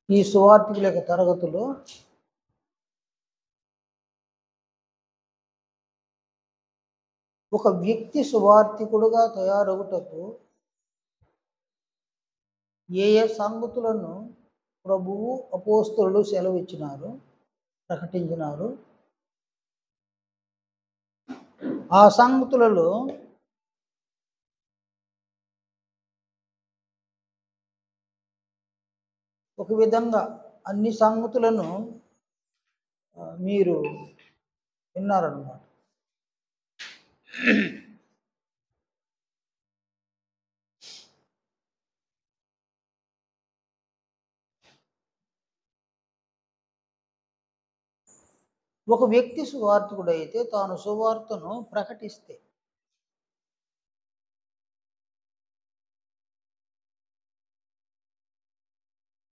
ఈ సువార్తికుల యొక్క తరగతులు ఒక వ్యక్తి సువార్తికుడుగా తయారవుటకు ఏ ఏ సంగతులను ప్రభువు అపోస్తలులు సెలవిచ్చినారు, ప్రకటించినారు. ఆ సంగతులలో ఒక విధంగా అన్ని సంగతులను మీరు విన్నారన్నమాట. ఒక వ్యక్తి సువార్తికుడైతే తాను సువార్తను ప్రకటిస్తే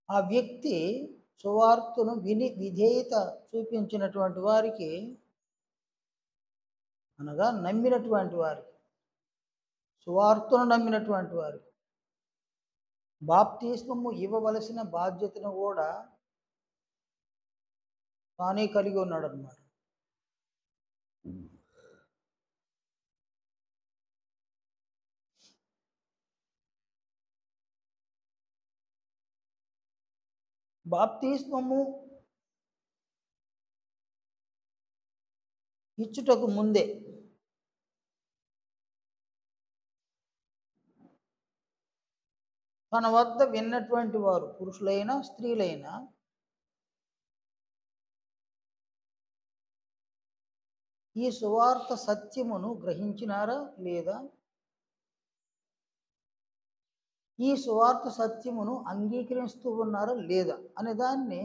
ఆ వ్యక్తి సువార్తను విని విధేయత చూపించినటువంటి వారికి, అనగా నమ్మినటువంటి వారికి, సువార్తను నమ్మినటువంటి వారికి బాప్తిస్మము ఇవ్వవలసిన బాధ్యతను కూడా తానే కలిగి ఉన్నాడు అన్నమాట. బాప్తిస్మము ఇచ్చుటకు ముందే తన వద్ద విన్నటువంటి వారు, పురుషులైనా స్త్రీలైనా, ఈ సువార్త సత్యమును గ్రహించినారా లేదా, ఈ సువార్త సత్యమును అంగీకరిస్తూ ఉన్నారా లేదా అనే దాన్ని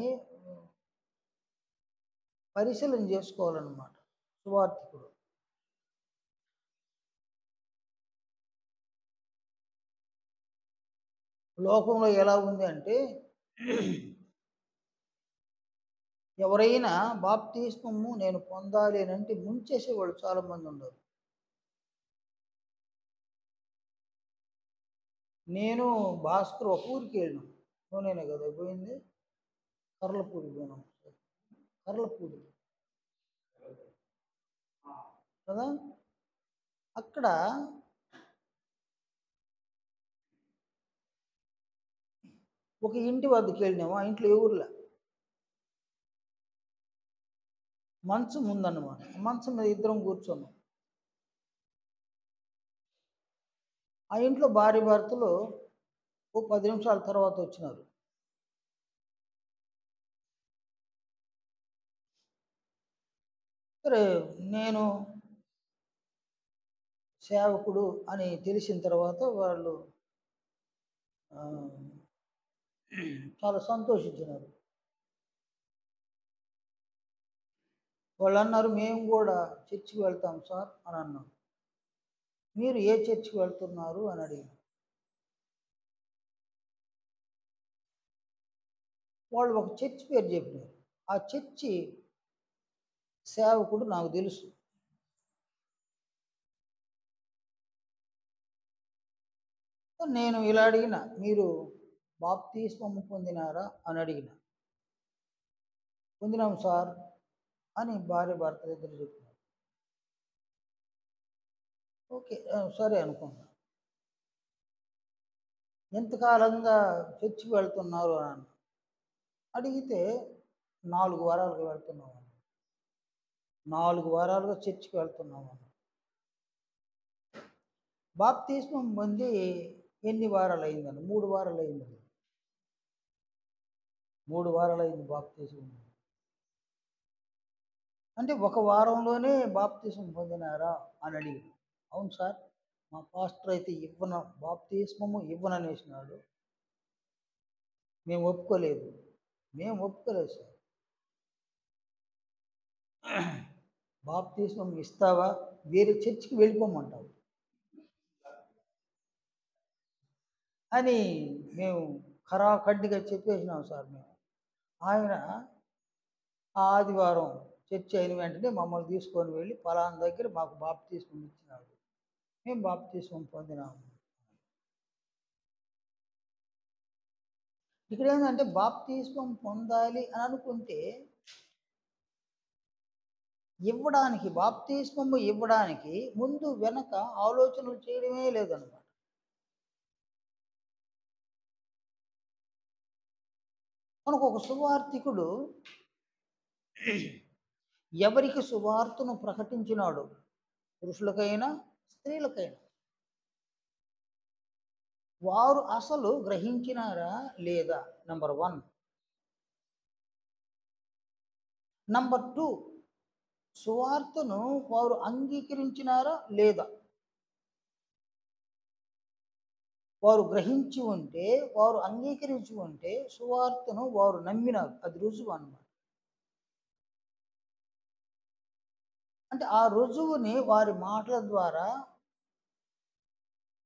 పరిశీలన చేసుకోవాలన్నమాట సువార్తికుడు. లోకంలో ఎలా ఉంది అంటే, ఎవరైనా బాప్తిస్మము నేను పొందాలి అని అంటే ముంచేసేవాళ్ళు చాలామంది ఉన్నారు. నేను భాస్కర్ ఒక ఊరికి వెళ్ళినాం, నేనే కదా పోయింది, కర్లపూడి పోయినాం, కర్లపూడి కదా. అక్కడ ఒక ఇంటి వద్దకు వెళ్ళినాము. ఆ ఇంట్లో ఎవరులే, మంచం ఉందన్నమాట. మంచం మీద ఇద్దరం కూర్చున్నాం. ఆ ఇంట్లో భార్య భర్తలు ఓ 10 నిమిషాల తర్వాత వచ్చినారు. సరే, నేను సేవకుడు అని తెలిసిన తర్వాత వాళ్ళు చాలా సంతోషించినారు. వాళ్ళు అన్నారు, మేము కూడా చర్చికి వెళ్తాం సార్ అని అన్నాం. మీరు ఏ చర్చికి వెళ్తున్నారు అని అడిగాను. వాళ్ళు ఒక చర్చి పేరు చెప్పినారు. ఆ చర్చి సేవకుడు నాకు తెలుసు. నేను ఇలా అడిగిన, మీరు బాప్తిస్మము పొందినారా అని అడిగిన. పొందినాం సార్ అని భార్య భర్తలు ఇద్దరు చెప్పినారు. ఓకే, సరే అనుకున్నా. ఎంతకాలంగా చర్చికి వెళ్తున్నారు అని అడిగితే 4 వారాలుగా వెళ్తున్నాము. 4 వారాలుగా చర్చికి వెళ్తున్నాము. బాప్తిస్మం పొంది ఎన్ని వారాలు అయిందని? 3 వారాలు అయిందని. 3 వారాలు అయింది బాప్తిస్మం. అంటే ఒక వారంలోనే బాప్తిస్మం పొందినారా అని అడిగి, అవును సార్, మా పాస్టర్ అయితే బాప్తిస్మము ఇవ్వననేసినాడు. మేము ఒప్పుకోలేదు సార్. బాప్తిస్మం ఇస్తావా, వేరే చర్చికి వెళ్ళిపోమంటావు అని మేము ఖరాఖండిగా చెప్పేసినాం సార్. మేము ఆయన ఆదివారం చర్చి అయిన వెంటనే మమ్మల్ని తీసుకొని వెళ్ళి పలానా దగ్గర మాకు బాప్తిస్మం ఇచ్చినాడు, మేము బాప్తిస్మం పొందినాము. ఇక్కడ ఏంటంటే బాప్తిస్మం పొందాలి అని అనుకుంటే బాప్తిస్మము ఇవ్వడానికి ముందు వెనక ఆలోచనలు చేయడమే లేదన్నమాట. మనకు ఒక సువార్థికుడు ఎవరికి సువార్తను ప్రకటించినాడు, పురుషులకైనా స్త్రీలకైనా, వారు అసలు గ్రహించినారా లేదా? నంబర్ 1. నంబర్ 2, సువార్తను వారు అంగీకరించినారా లేదా? వారు గ్రహించి ఉంటే, వారు అంగీకరించి ఉంటే సువార్తను వారు నమ్మినారు, అది రుజువు అన్నమాట. అంటే ఆ రుజువుని వారి మాటల ద్వారా,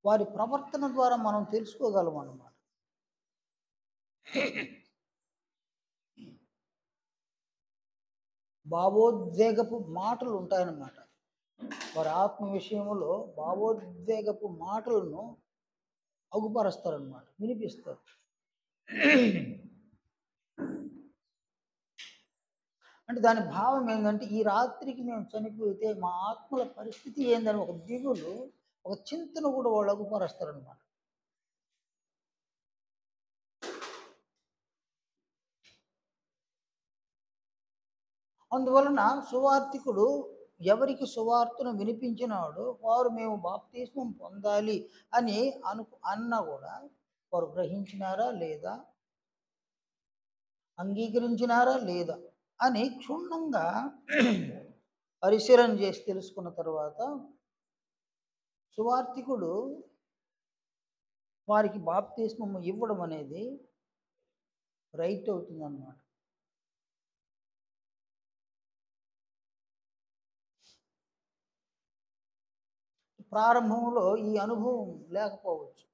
వారి ప్రవర్తన ద్వారా మనం తెలుసుకోగలం అన్నమాట. భావోద్వేగపు మాటలు ఉంటాయన్నమాట. వారి ఆత్మ విషయంలో భావోద్వేగపు మాటలను అగుపరుస్తారన్నమాట, వినిపిస్తారు. అంటే దాని భావం ఏంటంటే, ఈ రాత్రికి మేము చనిపోతే మా ఆత్మల పరిస్థితి ఏందని ఒక దిగులు, ఒక చింతన కూడా వాళ్ళు అగుపరుస్తారన్నమాట. అందువలన సువార్థికుడు ఎవరికి సువార్తను వినిపించినాడో వారు మేము బాప్తిస్మం పొందాలి అని అన్నా కూడా వారు గ్రహించినారా లేదా, అంగీకరించినారా లేదా అని క్షుణ్ణంగా పరిశీలన చేసి తెలుసుకున్న తర్వాత సువార్థికుడు వారికి బాప్తిస్మం ఇవ్వడం అనేది రైట్ అవుతుందన్నమాట. ప్రారంభంలో ఈ అనుభవం లేకపోవచ్చు,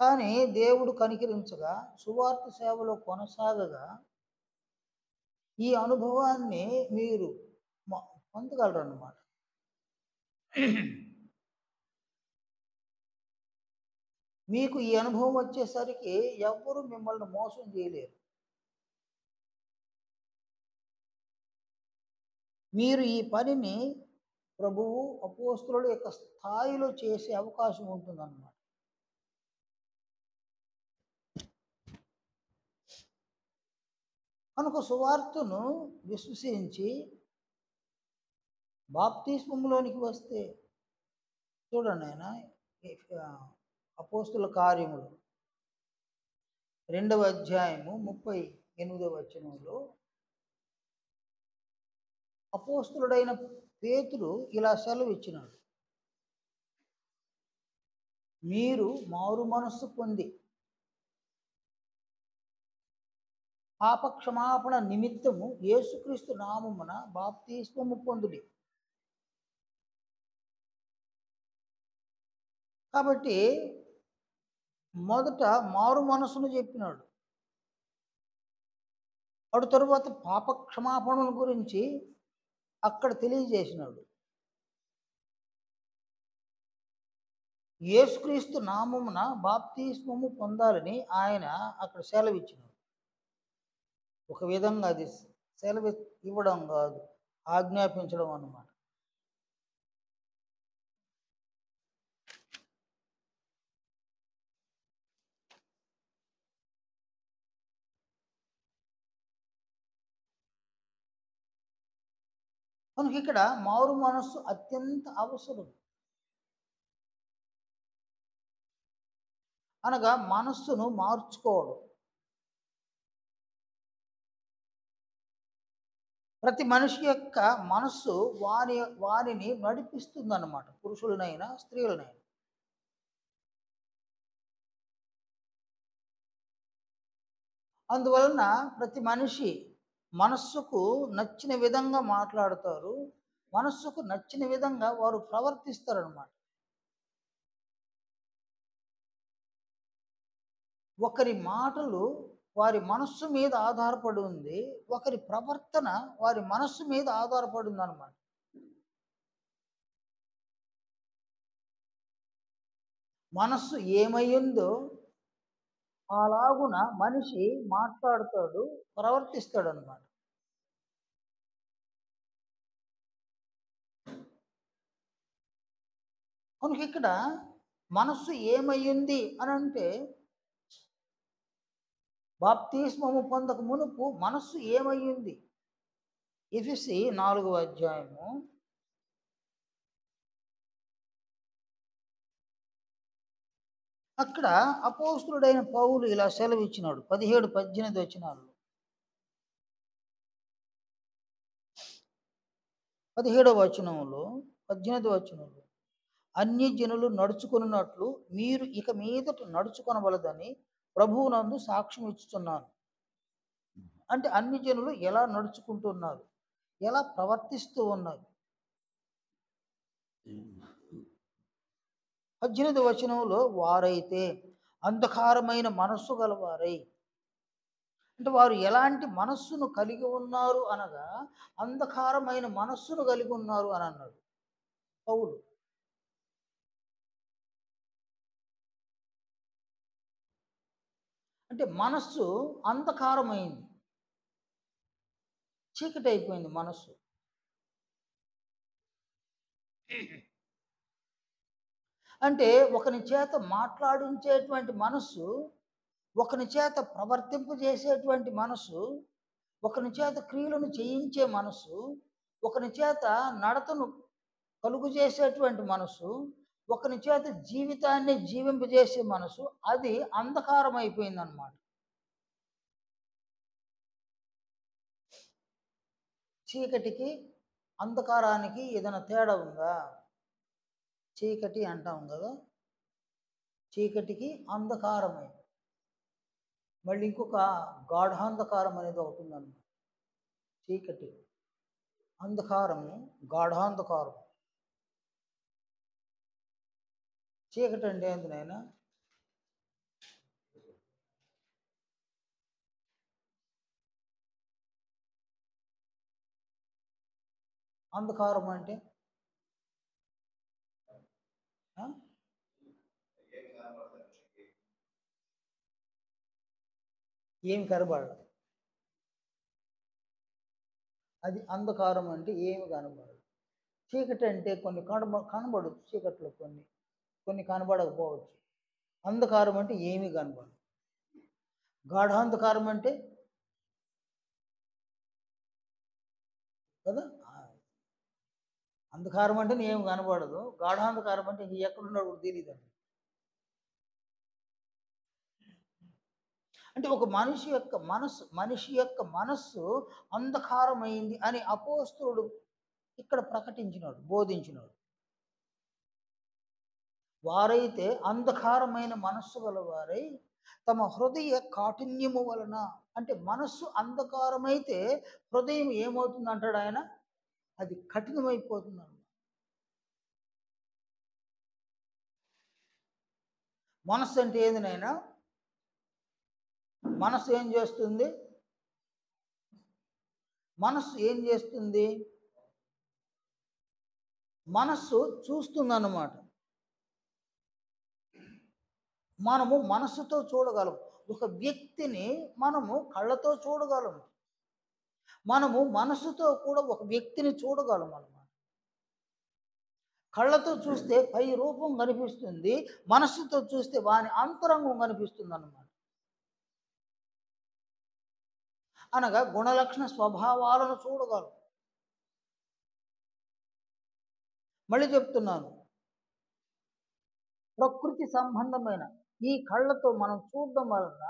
కానీ దేవుడు కనికరించగా సువార్త సేవలో కొనసాగగా ఈ అనుభవాన్ని మీరు పొందగలరు అన్నమాట. మీకు ఈ అనుభవం వచ్చేసరికి ఎవ్వరూ మిమ్మల్ని మోసం చేయలేరు. మీరు ఈ పనిని ప్రభువు అపోస్తలుల యొక్క స్థాయిలో చేసే అవకాశం ఉంటుందన్నమాట. కనుక సువార్తను విశ్వసించి బాప్తిస్మంలోనికి వస్తే, చూడండి ఆయన అపోస్తలుల కార్యములు 2వ అధ్యాయము 38వ వచనంలో అపోస్తలుడైన పేతురు ఇలా సెలవు ఇచ్చినాడు, మీరు మారు మనస్సు పొంది పాపక్షమాపణ నిమిత్తము యేసుక్రీస్తు నామమున బాప్తిస్మము పొందుడి. కాబట్టి మొదట మారు మనసును చెప్పినాడు, అటు తరువాత పాపక్షమాపణల గురించి అక్కడ తెలియజేసినాడు. యేసుక్రీస్తు నామమున బాప్తిస్మము పొందాలని ఆయన అక్కడ సెలవిచ్చినాడు. ఒక విధంగా అది సెలవు ఇవ్వడం కాదు, ఆజ్ఞాపించడం అన్నమాట. కనుక ఇక్కడ మారు మనస్సు అత్యంత అవసరం. అనగా మనస్సును మార్చుకోవడం. ప్రతి మనిషి యొక్క మనస్సు వారిని నడిపిస్తుందన్నమాట, పురుషులనైనా స్త్రీలనైనా. అందువలన ప్రతి మనిషి మనస్సుకు నచ్చిన విధంగా మాట్లాడతారు, మనస్సుకు నచ్చిన విధంగా వారు ప్రవర్తిస్తారన్నమాట. ఒకరి మాటలు వారి మనస్సు మీద ఆధారపడి ఉంది, ఒకరి ప్రవర్తన వారి మనస్సు మీద ఆధారపడి ఉందన్నమాట. మనస్సు ఏమయ్యిందో అలాగున మనిషి మాట్లాడతాడు, ప్రవర్తిస్తాడు అనమాట. కనుక ఇక్కడ మనస్సు ఏమయ్యింది అని అంటే, బాప్తిస్మము పొందక మునుపు మనస్సు ఏమయ్యింది? ఎఫెసీ 4వ అధ్యాయము అక్కడ అపోస్తులుడైన పౌలు ఇలా సెలవిచ్చినాడు 17, 18 వచనాలు. 17వ వచనంలో 18వ వచనంలో అన్యజనులు నడుచుకొనున్నట్లు మీరు ఇక మీదట నడుచుకొనవలదని ప్రభువునందు సాక్ష్యం ఇచ్చుచున్నాను. అంటే అన్ని జనులు ఎలా నడుచుకుంటున్నారు, ఎలా ప్రవర్తిస్తూ ఉన్నారు. 18వ వచనంలో వారైతే అంధకారమైన మనస్సు గలవారై, అంటే వారు ఎలాంటి మనస్సును కలిగి ఉన్నారు అనగా అంధకారమైన మనస్సును కలిగి ఉన్నారు అని అన్నాడు పౌలు. అంటే మనస్సు అంధకారమైంది, చీకటి అయిపోయింది మనస్సు. అంటే ఒకని చేత మాట్లాడించేటువంటి మనస్సు, ఒకని చేత ప్రవర్తింపజేసేటువంటి మనస్సు, ఒకని చేత క్రియలను చేయించే మనస్సు, ఒకని చేత నడతను కలుగు చేసేటువంటి మనస్సు, ఒకని చేత జీవితాన్ని జీవింపజేసే మనసు, అది అంధకారం అయిపోయిందన్నమాట. చీకటికి అంధకారానికి ఏదైనా తేడా ఉందా? చీకటి అంటాం కదా, చీకటికి అంధకారమే. మళ్ళీ ఇంకొక గాఢాంధకారం అనేది ఒకటి ఉందన్నమాట. చీకటి, అంధకారము, గాఢాంధకారం. చీకటి అంటే ఏంటి నాయనా? అంధకారం అంటే ఏమి కనబడదు. అది అంధకారం అంటే ఏమి కనబడదు. చీకటి అంటే కొన్ని కనబడదు, చీకట్లో కొన్ని కనబడకపోవచ్చు. అంధకారం అంటే ఏమీ కనబడదు. గాఢాంధకారం అంటే కదా, అంధకారం అంటే ఏమి కనబడదు, గాఢాంధకారం అంటే ఎక్కడున్నాడు కూడా తెలియదండి. అంటే ఒక మనిషి యొక్క మనస్సు అంధకారమైంది అని అపోస్తలుడు ఇక్కడ ప్రకటించినాడు, బోధించినాడు. వారైతే అంధకారమైన మనస్సు గలవారై తమ హృదయ కాఠిన్యము వలన, అంటే మనస్సు అంధకారమైతే హృదయం ఏమవుతుంది అంటాడు ఆయన? అది కఠినమైపోతుంది. మనస్సు అంటే ఏంది నాయనా? మనస్సు ఏం చేస్తుంది? మనస్సు ఏం చేస్తుంది? మనస్సు చూస్తుందన్నమాట. మనము మనస్సుతో చూడగలం. ఒక వ్యక్తిని మనము కళ్ళతో చూడగలము. మనము మనస్సుతో కూడా ఒక వ్యక్తిని చూడగలం అన్నమాట. కళ్ళతో చూస్తే పై రూపం కనిపిస్తుంది, మనస్సుతో చూస్తే వాని అంతరంగం కనిపిస్తుంది అన్నమాట. అనగా గుణలక్షణ స్వభావాలను చూడగలం. మళ్ళీ చెప్తున్నాను, ప్రకృతి సంబంధమైన ఈ కళ్ళతో మనం చూడడం వలన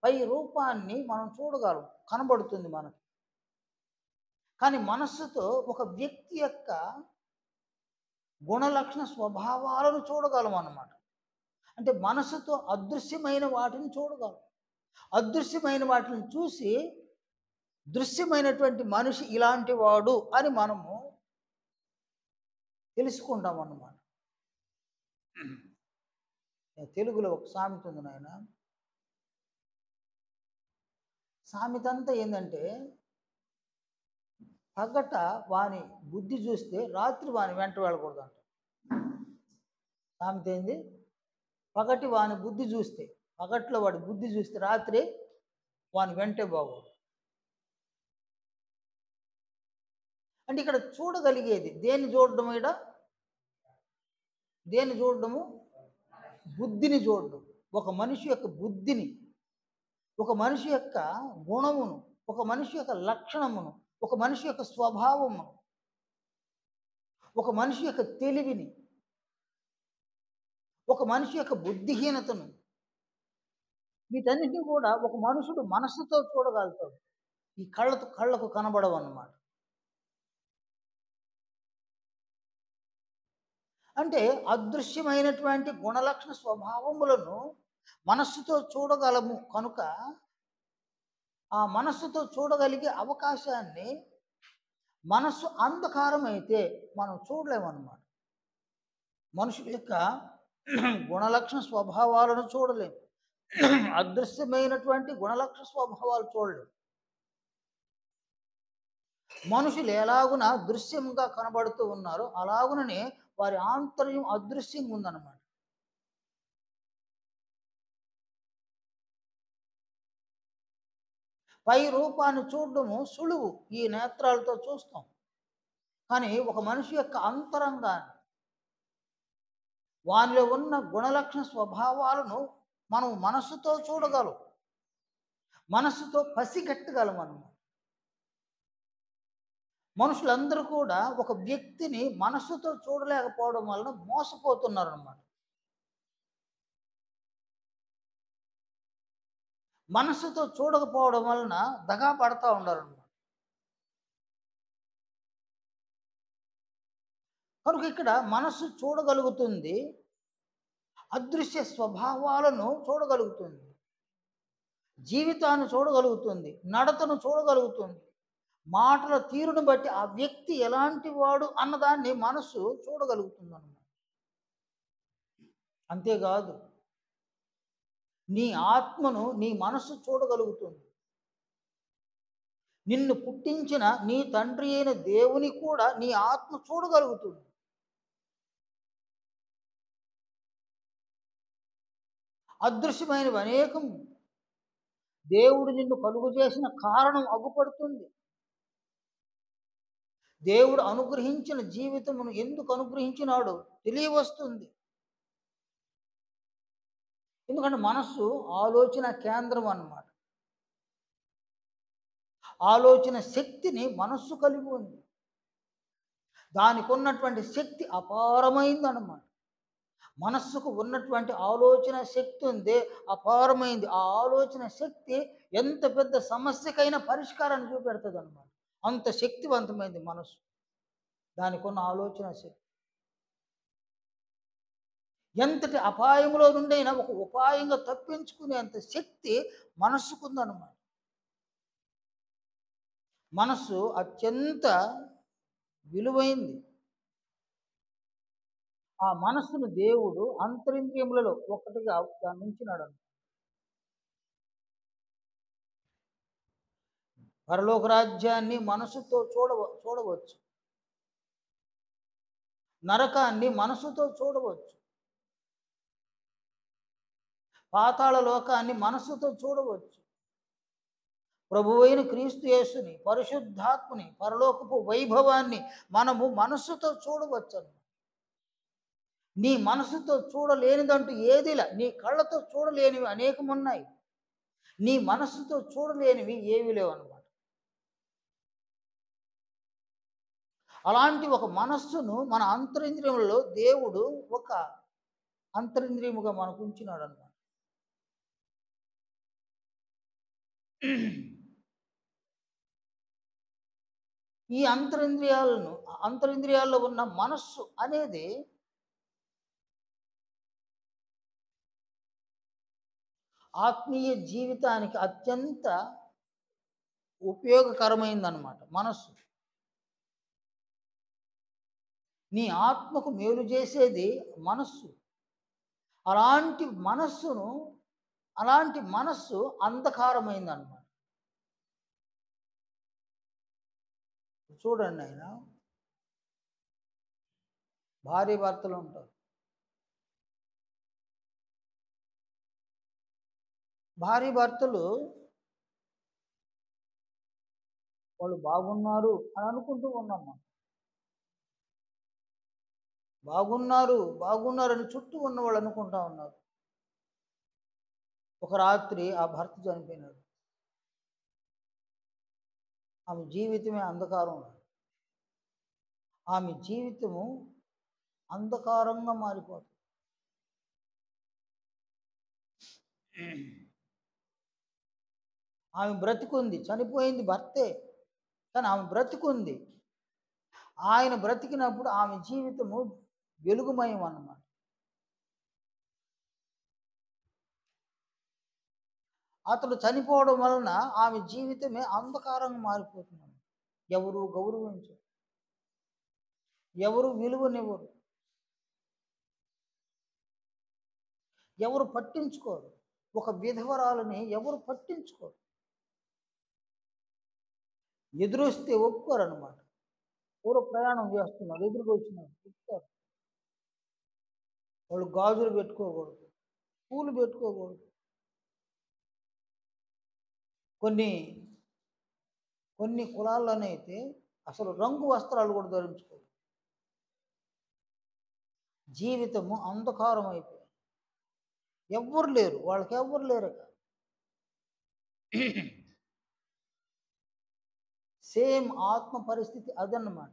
పై రూపాన్ని మనం చూడగలం, కనబడుతుంది మనకు. కానీ మనస్సుతో ఒక వ్యక్తి యొక్క గుణలక్షణ స్వభావాలను చూడగలం అన్నమాట. అంటే మనస్సుతో అదృశ్యమైన వాటిని చూడగలం. అదృశ్యమైన వాటిని చూసి దృశ్యమైనటువంటి మనిషి ఇలాంటి వాడు అని మనము తెలుసుకుంటాం అన్నమాట. తెలుగులో ఒక సామెత ఉంది నాయన. సామెత అంతా ఏంటంటే, పగట వాని బుద్ధి చూస్తే రాత్రి వాని వెంట వెళ్ళకూడదు అంట. సామెత ఏంది? పగటి వాని బుద్ధి చూస్తే, పగట్లో వాడి బుద్ధి చూస్తే రాత్రి వాని వెంటే బాగోడు. అంటే ఇక్కడ చూడగలిగేది దేన్ని చూడడం ఈడ? దేన్ని చూడడము? బుద్ధిని చూడడం. ఒక మనిషి యొక్క బుద్ధిని, ఒక మనిషి యొక్క గుణమును, ఒక మనిషి యొక్క లక్షణమును, ఒక మనిషి యొక్క స్వభావమును, ఒక మనిషి యొక్క తెలివిని, ఒక మనిషి యొక్క బుద్ధిహీనతను, వీటన్నిటిని కూడా ఒక మనుషుడు మనస్సుతో చూడగలుగుతాడు. ఈ కళ్ళకు కనబడవన్నమాట. అంటే అదృశ్యమైనటువంటి గుణలక్షణ స్వభావములను మనస్సుతో చూడగలము కనుక ఆ మనస్సుతో చూడగలిగే అవకాశాన్ని మనస్సు అంధకారం అయితే మనం చూడలేమన్నమాట. మనుషుల యొక్క గుణలక్షణ స్వభావాలను చూడలేము. అదృశ్యమైనటువంటి గుణలక్షణ స్వభావాలు చూడలేము. మనుషులు ఎలాగున దృశ్యంగా కనబడుతూ ఉన్నారో అలాగుననే వారి ఆంతర్యం అదృశ్యంగా ఉందన్నమాట. పై రూపాన్ని చూడడము సులువు, ఈ నేత్రాలతో చూస్తాం. కానీ ఒక మనిషి యొక్క అంతరంగాన్ని, వానిలో ఉన్న గుణలక్షణ స్వభావాలను మనం మనస్సుతో చూడగలం, మనస్సుతో పసిగట్టగలం అన్నమాట. మనుషులందరూ కూడా ఒక వ్యక్తిని మనస్సుతో చూడలేకపోవడం వలన మోసపోతున్నారు అన్నమాట. మనస్సుతో చూడకపోవడం వలన దగా పడతా ఉన్నారు అన్నమాట. కనుక ఇక్కడ మనస్సు చూడగలుగుతుంది, అదృశ్య స్వభావాలను చూడగలుగుతుంది, జీవితాన్ని చూడగలుగుతుంది, నడతను చూడగలుగుతుంది, మాటల తీరును బట్టి ఆ వ్యక్తి ఎలాంటి వాడు అన్నదాన్ని మనస్సు చూడగలుగుతుంది అన్నమాట. అంతేకాదు, నీ ఆత్మను నీ మనస్సు చూడగలుగుతుంది. నిన్ను పుట్టించిన నీ తండ్రి అయిన దేవుని కూడా నీ ఆత్మ చూడగలుగుతుంది. అదృశ్యమైనవి అనేకం దేవుడు నిన్ను కలుగు చేసిన కారణం అగుపడుతుంది. దేవుడు అనుగ్రహించిన జీవితమును ఎందుకు అనుగ్రహించినాడో తెలియవస్తుంది. ఎందుకంటే మనస్సు ఆలోచన కేంద్రం అన్నమాట. ఆలోచన శక్తిని మనస్సు కలిగి ఉంది. దానికి ఉన్నటువంటి శక్తి అపారమైందన్నమాట. మనస్సుకు ఉన్నటువంటి ఆలోచన శక్తి ఉంది, అపారమైంది. ఆ ఆలోచన శక్తి ఎంత పెద్ద సమస్యకైనా పరిష్కారాన్ని చూపెడుతుంది అన్నమాట. అంత శక్తివంతమైంది మనస్సు, దానికి ఉన్న ఆలోచన శక్తి. ఎంతటి అపాయంలో నుండైనా ఒక ఉపాయంగా తప్పించుకునేంత శక్తి మనస్సుకుందన్నమాట. మనస్సు అత్యంత విలువైంది. ఆ మనస్సును దేవుడు అంతరింద్రియములలో ఒకటిగా దాన్ని ఉంచినాడు. పరలోక రాజ్యాన్ని మనసుతో చూడవచ్చు, నరకాన్ని మనసుతో చూడవచ్చు, పాతాళ లోకాన్ని మనసుతో చూడవచ్చు, ప్రభువైన క్రీస్తు యేసుని, పరిశుద్ధాత్మని, పరలోకపు వైభవాన్ని మనము మనస్సుతో చూడవచ్చు. నీ మనసుతో చూడలేనిదంటూ ఏదిలా, నీ కళ్ళతో చూడలేనివి అనేకమున్నాయి, నీ మనస్సుతో చూడలేనివి ఏవి లేవు అన్నమాట. అలాంటి ఒక మనస్సును మన అంతరింద్రియములలో దేవుడు ఒక అంతరింద్రియముగా మనకు ఉంచినాడు అన్నమాట. ఈ అంతరింద్రియాల్లో ఉన్న మనస్సు అనేది ఆత్మీయ జీవితానికి అత్యంత ఉపయోగకరమైందన్నమాట. మనస్సు నీ ఆత్మకు మేలు చేసేది మనస్సు. అలాంటి మనస్సు అంధకారమైందన్నమాట. చూడండి, ఆయన భార్య భర్తలు ఉంటారు, భార్య భర్తలు వాళ్ళు బాగున్నారు అని అనుకుంటూ ఉన్నాం మనం. బాగున్నారు, బాగున్నారని చుట్టూ ఉన్నవాళ్ళు అనుకుంటా ఉన్నారు. ఒక రాత్రి ఆ భర్త చనిపోయినాడు. ఆమె జీవితమే అంధకారం. ఆమె జీవితము అంధకారంగా మారిపోతుంది. ఆమె బ్రతికుంది, చనిపోయింది భర్తే, కానీ ఆమె బ్రతికుంది. ఆయన బ్రతికినప్పుడు ఆమె జీవితము వెలుగుమయం అన్నమాట. అతడు చనిపోవడం వలన ఆమె జీవితమే అంధకారంగా మారిపోతుంది. ఎవరు గౌరవించరు, ఎవరు విలువనివ్వరు, ఎవరు పట్టించుకోరు. ఒక విధవరాలని ఎవరు పట్టించుకోరు. ఎదురొస్తే ఒప్పుకోరు అనమాట. ఎవరో ప్రయాణం చేస్తున్నారు, ఎదురుగా వచ్చినారు చెప్తారు. వాళ్ళు గాజులు పెట్టుకోకూడదు, పూలు పెట్టుకోకూడదు. కొన్ని కొన్ని కులాల్లోనైతే అసలు రంగు వస్త్రాలు కూడా ధరించుకోరు. జీవితము అంధకారం అయిపోయింది. ఎవ్వరు లేరు, వాళ్ళకి ఎవ్వరు లేరు. సేమ్ ఆత్మ పరిస్థితి అదన్నమాట.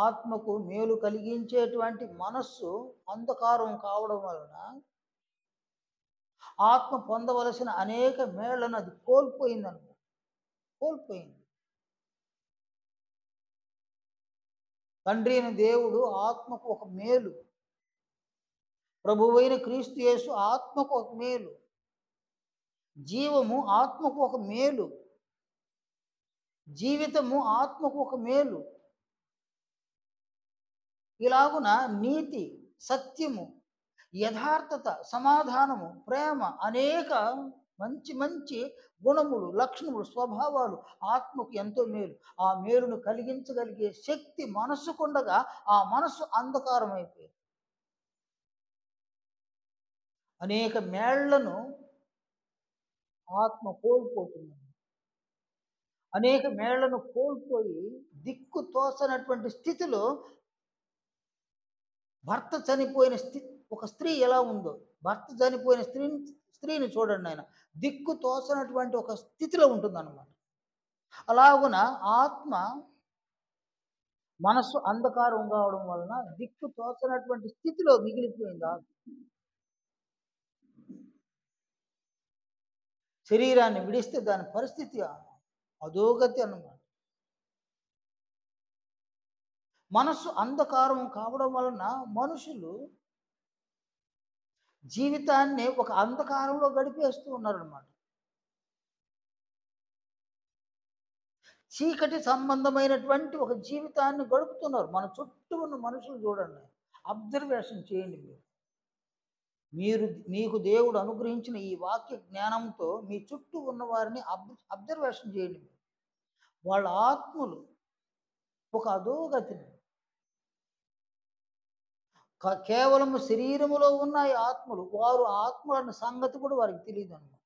ఆత్మకు మేలు కలిగించేటువంటి మనస్సు అంధకారం కావడం వలన ఆత్మ పొందవలసిన అనేక మేళ్లను అది కోల్పోయిందన్నమాట. కోల్పోయింది. తండ్రి అయిన దేవుడు ఆత్మకు ఒక మేలు, ప్రభువైన క్రీస్తు యేసు ఆత్మకు ఒక మేలు, జీవము ఆత్మకు ఒక మేలు, జీవితము ఆత్మకు ఒక మేలు. ఇలాగున నీతి, సత్యము, యథార్థత, సమాధానము, ప్రేమ, అనేక మంచి మంచి గుణములు, లక్షణములు, స్వభావాలు ఆత్మకు ఎంతో మేలు. ఆ మేలును కలిగించగలిగే శక్తి మనస్సుకుండగా ఆ మనస్సు అంధకారం అయిపోయింది. అనేక మేళ్లను ఆత్మ కోల్పోతుంది. అనేక మేళ్లను కోల్పోయి దిక్కు తోచనటువంటి స్థితిలో భర్త చనిపోయిన ఒక స్త్రీ ఎలా ఉందో, భర్త చనిపోయిన స్త్రీని చూడండి. ఆయన దిక్కు తోచనటువంటి ఒక స్థితిలో ఉంటుందన్నమాట. అలాగున ఆత్మ మనస్సు అంధకారం కావడం వలన దిక్కు తోచనటువంటి స్థితిలో మిగిలిపోయింది. శరీరాన్ని విడిస్తే దాని పరిస్థితి అధోగతి అన్నమాట. మనస్సు అంధకారం కావడం వలన మనుషులు జీవితాన్ని ఒక అంధకారంలో గడిపేస్తూ ఉన్నారన్నమాట. చీకటి సంబంధమైనటువంటి ఒక జీవితాన్ని గడుపుతున్నారు. మన చుట్టూ ఉన్న మనుషులు చూడండి, అబ్జర్వేషన్ చేయండి. మీకు దేవుడు అనుగ్రహించిన ఈ వాక్య జ్ఞానంతో మీ చుట్టూ ఉన్న వారిని అబ్జర్వేషన్ చేయండి. వాళ్ళ ఆత్మలు ఒక అధోగతిని, కేవలం శరీరములో ఉన్నాయి ఆత్మలు. వారు ఆత్మలన్న సంగతి కూడా వారికి తెలియదు అన్నమాట.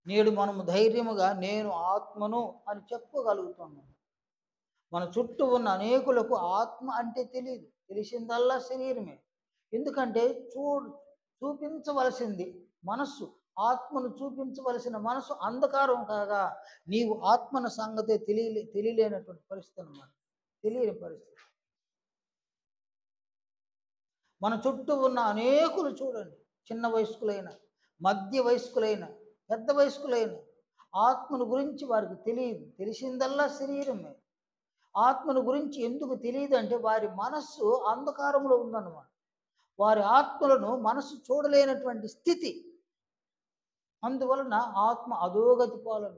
నేడు మనము ధైర్యముగా నేను ఆత్మను అని చెప్పగలుగుతున్నాం. మన చుట్టూ ఉన్న అనేకులకు ఆత్మ అంటే తెలియదు, తెలిసిందల్లా శరీరమే. ఎందుకంటే చూపించవలసింది మనస్సు, ఆత్మను చూపించవలసిన మనసు అంధకారం కాగా నీవు ఆత్మన సంగతే తెలియలేనటువంటి పరిస్థితి అన్నమాట. తెలియని పరిస్థితి. మన చుట్టూ ఉన్న అనేకులు చూడండి, చిన్న వయస్కులైన, మధ్య వయస్కులైన, పెద్ద వయస్కులైన, ఆత్మను గురించి వారికి తెలియదు, తెలిసిందల్లా శరీరమే. ఆత్మను గురించి ఎందుకు తెలియదు అంటే వారి మనస్సు అంధకారంలో ఉందన్నమాట. వారి ఆత్మలను మనస్సు చూడలేనటువంటి స్థితి. అందువలన ఆత్మ అధోగతి పాలన.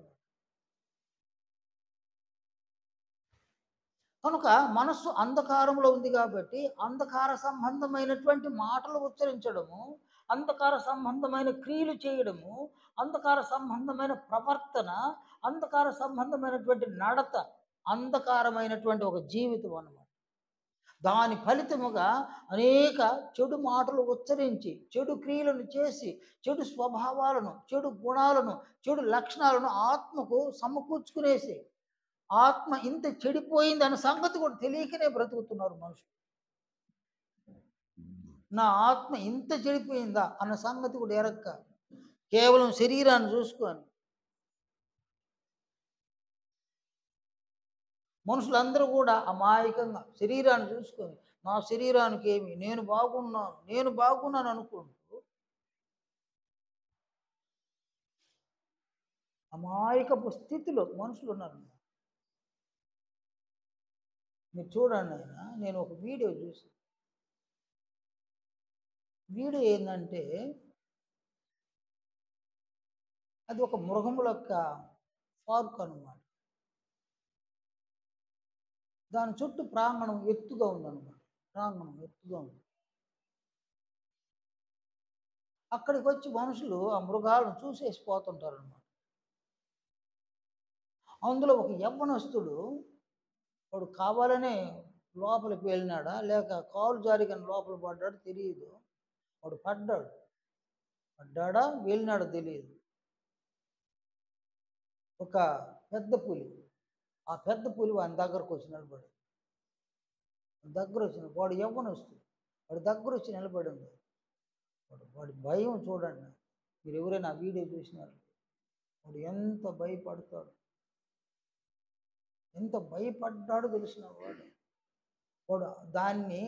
కనుక మనస్సు అంధకారంలో ఉంది కాబట్టి అంధకార సంబంధమైనటువంటి మాటలు ఉచ్చరించడము, అంధకార సంబంధమైన క్రియలు చేయడము, అంధకార సంబంధమైన ప్రవర్తన, అంధకార సంబంధమైనటువంటి నడత, అంధకారమైనటువంటి ఒక జీవితం అన్నమాట. దాని ఫలితముగా అనేక చెడు మాటలు ఉచ్చరించి, చెడు క్రియలను చేసి, చెడు స్వభావాలను, చెడు గుణాలను, చెడు లక్షణాలను ఆత్మకు సమకూర్చుకునేసి, ఆత్మ ఇంత చెడిపోయింది అన్న సంగతి కూడా తెలియకనే బ్రతుకుతున్నారు మనుషులు. నా ఆత్మ ఇంత చెడిపోయిందా అన్న సంగతి కూడా ఎరక్క, కేవలం శరీరాన్ని చూసుకొని మనుషులందరూ కూడా అమాయకంగా శరీరాన్ని చూసుకొని, నా శరీరానికి ఏమి, నేను బాగున్నాను అనుకుంటూ అమాయకపు స్థితిలో మనుషులు ఉన్నారు. మీరు చూడండి ఆయన, నేను ఒక వీడియో చూసి, వీడియో ఏంటంటే అది ఒక మృగముల యొక్క పార్క్ అన్నమాట. దాని చుట్టూ ప్రాంగణం ఎత్తుగా ఉందన్నమాట. ప్రాంగణం ఎత్తుగా ఉంది. అక్కడికి వచ్చి మనుషులు ఆ మృగాలను చూసేసి పోతుంటారు అన్నమాట. అందులో ఒక యవ్వనస్తుడు, వాడు కావాలనే లోపలికి వెళ్ళినాడా లేక కాలు జారిగా లోపల పడ్డాడు తెలియదు. వాడు పడ్డాడా వెళ్ళినాడో తెలియదు. ఒక పెద్ద పులి, ఆ పెద్ద పులి వాని దగ్గరకు వచ్చి నిలబడి, వాడు యవ్వనస్తుడు, వాడి దగ్గర వచ్చి నిలబడింది. వాడి భయం చూడండి. మీరు ఎవరైనా ఆ వీడియో చూసినారు, వాడు ఎంత భయపడతాడు, ఎంత భయపడ్డాడో తెలిసిన వాడు దాన్ని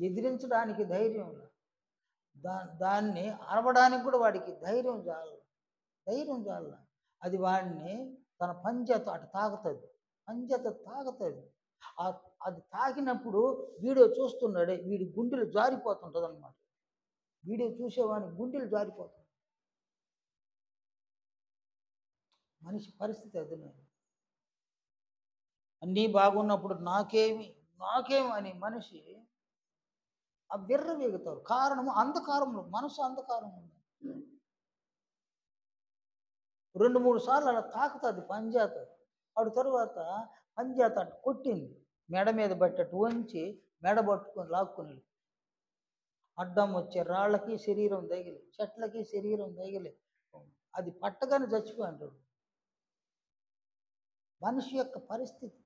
ఎదిరించడానికి ధైర్యం లేదు. దాన్ని అరవడానికి కూడా వాడికి ధైర్యం చాల. అది వాడిని తన పంజేత అటు తాగుతుంది, అది తాకినప్పుడు వీడియో చూస్తున్నాడే వీడి గుండెలు జారిపోతుంటుంది అన్నమాట. వీడియో చూసేవాడిని గుండెలు జారిపోతుంది. మనిషి పరిస్థితి అది. అన్నీ బాగున్నప్పుడు నాకేమి అని మనిషి ఆ విర్రవీగుతారు. కారణము అంధకారంలో, మనసు అంధకారం ఉంది. 2-3 సార్లు అలా తాకుతుంది పంజాత. ఆడు తరువాత పంజాత కొట్టింది, మెడ మీద పట్టేట్టు వంచి మెడ పట్టుకొని లాక్కుని, అడ్డం వచ్చే రాళ్ళకి శరీరం తగిలి, చెట్లకి శరీరం తగిలి అది పట్టగానే చచ్చిపోయింటాడు. మనిషి యొక్క పరిస్థితి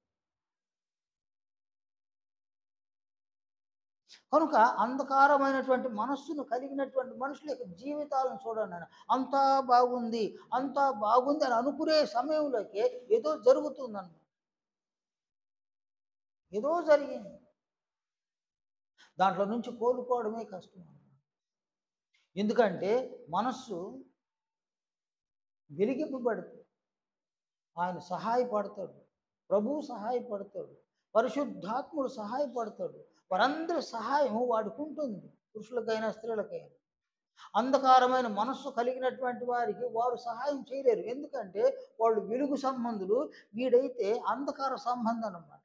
కనుక అంధకారమైనటువంటి మనస్సును కలిగినటువంటి మనుషుల యొక్క జీవితాలను చూడండి. అంతా బాగుంది అని అనుకునే సమయంలోకి ఏదో జరుగుతుందన్నమాట. ఏదో జరిగింది, దాంట్లో నుంచి కోలుకోవడమే కష్టం. ఎందుకంటే మనస్సు వెలిగింపబడితే ఆయన సహాయపడతాడు, ప్రభువు సహాయపడతాడు, పరిశుద్ధాత్ముడు సహాయపడతాడు. వారందరి సహాయం వాడికి ఉంటుంది, పురుషులకైనా స్త్రీలకైనా. అంధకారమైన మనస్సు కలిగినటువంటి వారికి వారు సహాయం చేయలేరు. ఎందుకంటే వాళ్ళు వెలుగు సంబంధులు, వీడైతే అంధకార సంబంధం అన్నమాట.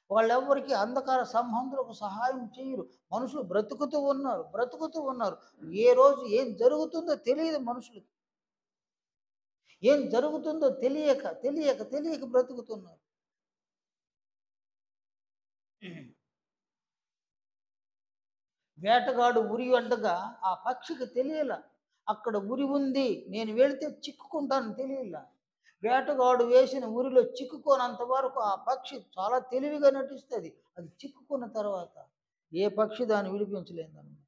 వాళ్ళెవ్వరికి అంధకార సంబంధులకు సహాయం చేయరు. మనుషులు బ్రతుకుతూ ఉన్నారు. ఏ రోజు ఏం జరుగుతుందో తెలియదు మనుషులకి. ఏం జరుగుతుందో తెలియక బ్రతుకుతున్నారు. వేటగాడు ఉరి అడ్డగా ఆ పక్షికి తెలియలా అక్కడ ఉరి ఉంది, నేను వెళితే చిక్కుకుంటాను తెలియలా. వేటగాడు వేసిన ఉరిలో చిక్కుకోనంత వరకు ఆ పక్షి చాలా తెలివిగా నటిస్తుంది. అది చిక్కుకున్న తర్వాత ఏ పక్షి దాన్ని విడిపించలేదన్నమాట.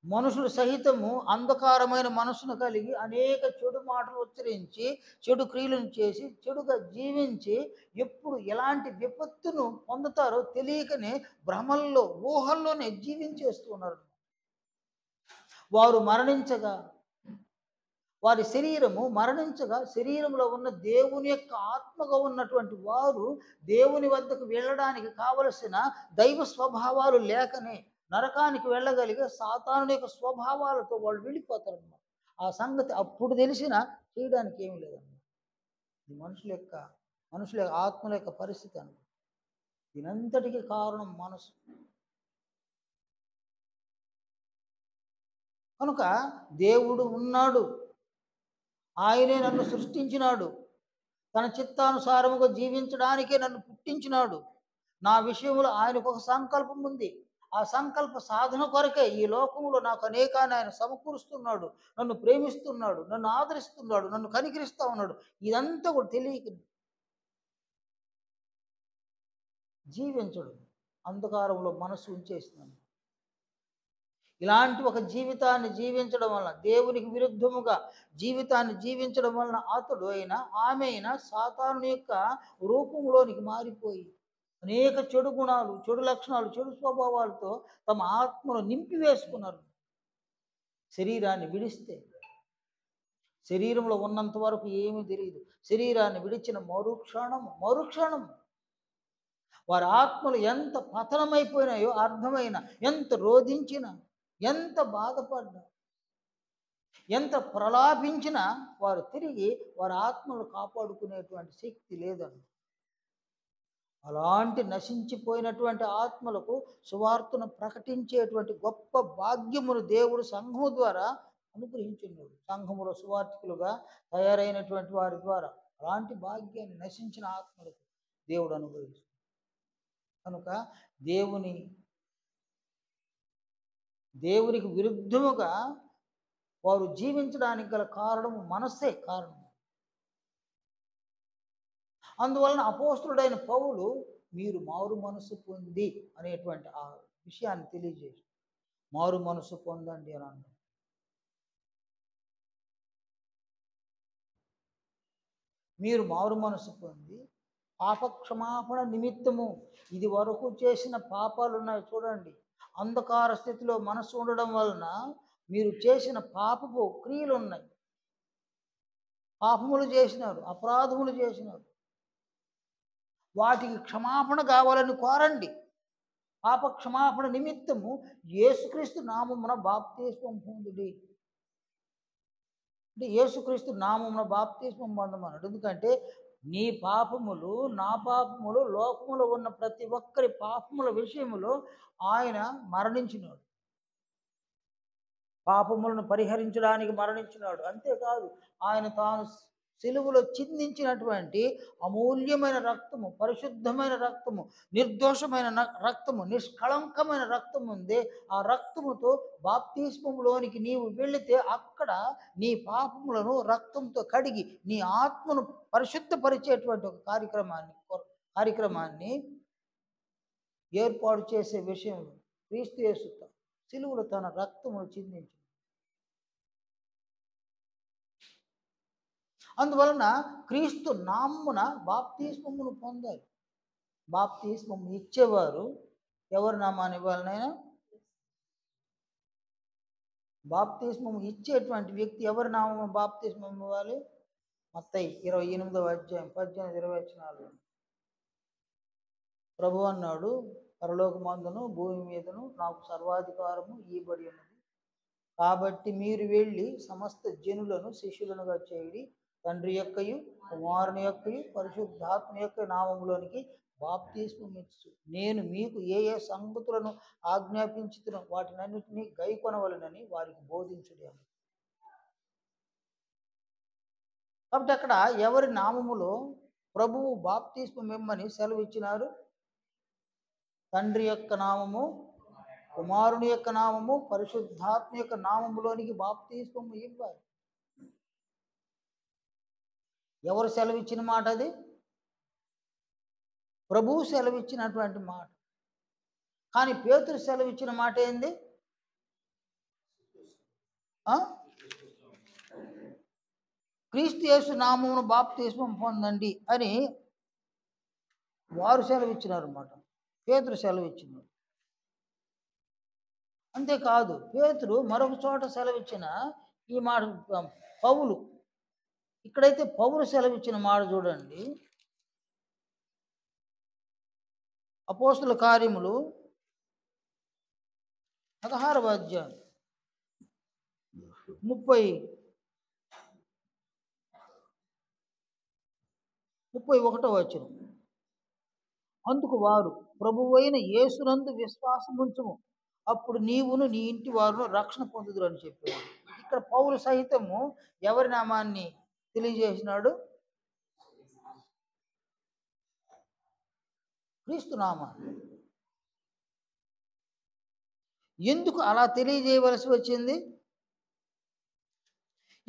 మనుషులు సహితము అంధకారమైన మనసును కలిగి అనేక చెడు మాటలు ఉచ్చరించి, చెడు క్రియలను చేసి, చెడుగా జీవించి ఎప్పుడు ఎలాంటి విపత్తును పొందుతారో తెలియకనే భ్రమల్లో, ఊహల్లోనే జీవించేస్తున్నారు. వారు మరణించగా, వారి శరీరము మరణించగా, శరీరంలో ఉన్న దేవుని యొక్క ఆత్మగా ఉన్నటువంటి వారు దేవుని వద్దకు వెళ్ళడానికి కావలసిన దైవ స్వభావాలు లేకనే నరకానికి వెళ్ళగలిగే సాతానుడి యొక్క స్వభావాలతో వాళ్ళు వెళ్ళిపోతారన్నమాట. ఆ సంగతి అప్పుడు తెలిసినా చేయడానికి ఏమీ లేదన్నమాట. ఇది మనుషుల ఆత్మల యొక్క పరిస్థితి అన్నమాట. దీనంతటికీ కారణం మనసు. కనుక దేవుడు ఉన్నాడు, ఆయనే నన్ను సృష్టించినాడు, తన చిత్తానుసారముగా జీవించడానికే నన్ను పుట్టించినాడు. నా విషయంలో ఆయనకు ఒక సంకల్పం ఉంది. ఆ సంకల్ప సాధన కొరకే ఈ లోకంలో నాకు అనేకాన్ని ఆయన సమకూరుస్తున్నాడు. నన్ను ప్రేమిస్తున్నాడు, నన్ను ఆదరిస్తున్నాడు, నన్ను కనికరిస్తా ఉన్నాడు. ఇదంతా కూడా తెలియక జీవించడు. అంధకారంలో మనసు ఉంచేసినాను. ఇలాంటి ఒక జీవితాన్ని జీవించడం వలన, దేవునికి విరుద్ధముగా జీవితాన్ని జీవించడం వలన అతడు అయినా ఆమె అయినా సాతాను యొక్క రూపంలోనికి మారిపోయి అనేక చెడు గుణాలు, చెడు లక్షణాలు, చెడు స్వభావాలతో తమ ఆత్మను నింపివేసుకున్నారు. శరీరాన్ని విడిస్తే, శరీరంలో ఉన్నంత వరకు ఏమీ తెలియదు. శరీరాన్ని విడిచిన మరుక్షణం వారి ఆత్మలు ఎంత పతనమైపోయినాయో అర్థమైన, ఎంత రోధించినా, ఎంత బాధపడ్డా, ఎంత ప్రలాపించినా వారు తిరిగి వారి ఆత్మలు కాపాడుకునేటువంటి శక్తి లేదండి. అలాంటి నశించిపోయినటువంటి ఆత్మలకు సువార్తను ప్రకటించేటువంటి గొప్ప భాగ్యమును దేవుడు సంఘము ద్వారా అనుగ్రహించున్నాడు. సంఘములో సువార్తికులుగా తయారైనటువంటి వారి ద్వారా అలాంటి భాగ్యాన్ని నశించిన ఆత్మలకు దేవుడు అనుగ్రహిస్తాడు. కనుక దేవునికి విరుద్ధముగా వారు జీవించడానికి గల కారణము మనస్సే కారణం. అందువలన అపోస్తులుడైన పౌలు మీరు మారు మనసు పొంది అనేటువంటి ఆ విషయాన్ని తెలియజేసి మారు మనసు పొందండి అని అన్నాడు. మీరు మారు మనసు పొంది పాపక్షమాపణ నిమిత్తము, ఇది వరకు చేసిన పాపాలు ఉన్నాయి చూడండి. అంధకార స్థితిలో మనసు ఉండడం వలన మీరు చేసిన పాపపు క్రియలు ఉన్నాయి. పాపములు చేసినారు, అపరాధములు చేసినారు. వాటికి క్షమాపణ కావాలని కోరండి. పాప క్షమాపణ నిమిత్తము యేసుక్రీస్తు నామమున బాప్తిస్మం పొందుడి. అంటే యేసుక్రీస్తు నామమున బాప్తిస్మం పొందమన్నాడు. ఎందుకంటే నీ పాపములు, నా పాపములు, లోకములో ఉన్న ప్రతి ఒక్కరి పాపముల విషయములో ఆయన మరణించినాడు. పాపములను పరిహరించడానికి మరణించినాడు. అంతేకాదు ఆయన తాను సిలువలో చిందించినటువంటి అమూల్యమైన రక్తము, పరిశుద్ధమైన రక్తము, నిర్దోషమైన రక్తము, నిష్కళంకమైన రక్తం ఉంది. ఆ రక్తముతో బాప్తిస్మములోనికి నీవు వెళితే అక్కడ నీ పాపములను రక్తంతో కడిగి నీ ఆత్మను పరిశుద్ధపరిచేటువంటి ఒక కార్యక్రమాన్ని ఏర్పాటు చేసే విషయంలో క్రీస్తు యేసు సిలువలో తన రక్తమును చిందించి, అందువలన క్రీస్తు నామమున బాప్తిస్మమును పొందాలి. బాప్తిస్మము ఇచ్చేవారు ఎవరి నామాన్ని ఇవ్వాలనైనా? బాప్తిస్మము ఇచ్చేటువంటి వ్యక్తి ఎవరి నామము బాప్తిస్మం ఇవ్వాలి? మత్తయి 28వ అధ్యాయం 18-20 వచనాలు. ప్రభు అన్నాడు, పరలోకమందును భూమి మీదను నాకు సర్వాధికారము ఇవ్వబడి ఉన్నది. కాబట్టి మీరు వెళ్ళి సమస్త జనులను శిష్యులనుగా చేయుడి, తండ్రి యొక్కయు కుమారుని యొక్కయు పరిశుద్ధాత్మ యొక్క నామములోనికి బాప్తిస్మం ఇచ్చు. నేను మీకు ఏ ఏ సంగతులను ఆజ్ఞాపించుతున్నో వాటినన్నిటినీ గైకొనవలెనని వారికి బోధించుడి. కాబట్టి అక్కడ ఎవరి నామములో ప్రభువు బాప్తిస్మం ఇమ్మని సెలవు ఇచ్చినారు? తండ్రి యొక్క నామము, కుమారుని యొక్క నామము, పరిశుద్ధాత్మ యొక్క నామములోనికి బాప్తిస్మము ఇవ్వాలి. ఎవరు సెలవిచ్చిన మాట అది? ప్రభువు సెలవిచ్చినటువంటి మాట. కానీ పేతురు సెలవిచ్చిన మాట ఏంది? క్రీస్తు యేసు నామమును బాప్తిస్మం పొందండి అని వారు సెలవిచ్చినారు అన్నమాట. పేతురు సెలవిచ్చినారు. అంతేకాదు, పేతురు మరొక చోట సెలవిచ్చిన ఈ మాట పౌలు, ఇక్కడైతే పౌలు సెలవిచ్చిన మాట చూడండి. అపోస్తుల కార్యములు 16వ అధ్యాయం 31వ వచనం. అందుకు వారు, ప్రభువైన యేసునందు విశ్వాసముంచుము, అప్పుడు నీవును నీ ఇంటి వారును రక్షణ పొందుదురు అని చెప్పారు. ఇక్కడ పౌలు సహితము ఎవరి నామాన్ని తెలియజేసినాడు? క్రీస్తు నామాన్ని. ఎందుకు అలా తెలియజేయవలసి వచ్చింది?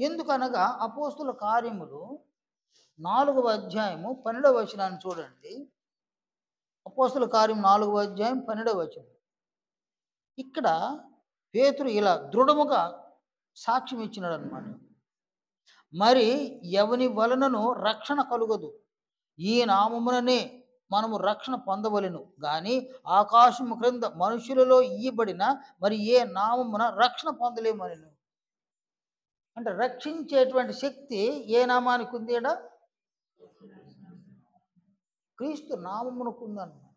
ఎందుకనగా అపోస్తుల కార్యములు 4వ అధ్యాయము 12వ వచనాన్ని చూడండి. అపోస్తుల కార్యం 4వ అధ్యాయం 12వ వచనం. ఇక్కడ పేతురు ఇలా దృఢముగా సాక్ష్యం ఇచ్చినాడు అనమాట. మరి ఎవని వలనను రక్షణ కలుగదు, ఈ నామముననే మనము రక్షణ పొందవలెను గాని ఆకాశము క్రింద మనుషులలో ఇయ్యబడిన మరి ఏ నామమున రక్షణ పొందలేమనెను. అంటే రక్షించేటువంటి శక్తి ఏ నామానికి ఉంది? క్రీస్తు నామమునకు ఉందన్నమాట.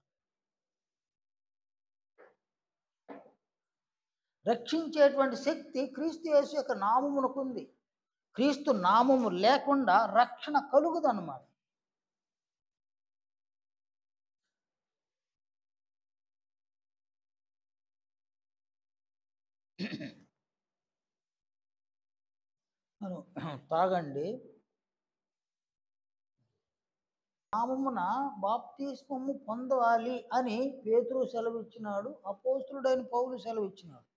రక్షించేటువంటి శక్తి క్రీస్తు యేసు యొక్క నామమునకు ఉంది. క్రీస్తు నామము లేకుండా రక్షణ కలుగుదన్నమాట. తాగండి. నామమున బాప్తిస్మము పొందాలి అని పేతురు సెలవిచ్చినాడు, అపోస్తులుడైన పౌలు సెలవిచ్చినాడు.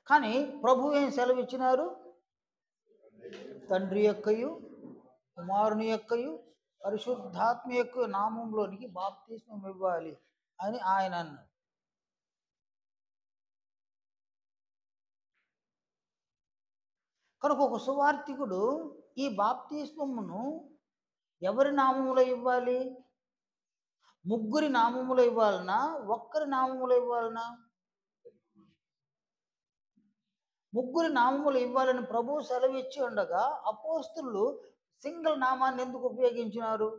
కానీ ప్రభు ఏం సెలవిచ్చినారు? తండ్రి యొక్కయు కుమారుని యొక్కయు పరిశుద్ధాత్మ యొక్క నామంలోనికి బాప్తిస్మం ఇవ్వాలి అని ఆయన అన్నాడు. కనుక ఒక సువార్తికుడు ఈ బాప్తిస్మమును ఎవరి నామములో ఇవ్వాలి? ముగ్గురి నామములో ఇవ్వాలనా, ఒక్కరి నామములో ఇవ్వాలనా? ముగ్గురి నామములు ఇవ్వాలని ప్రభువు సెలవిచ్చి ఉండగా అపోస్తులు సింగిల్ నామాన్ని ఎందుకు ఉపయోగించినారు?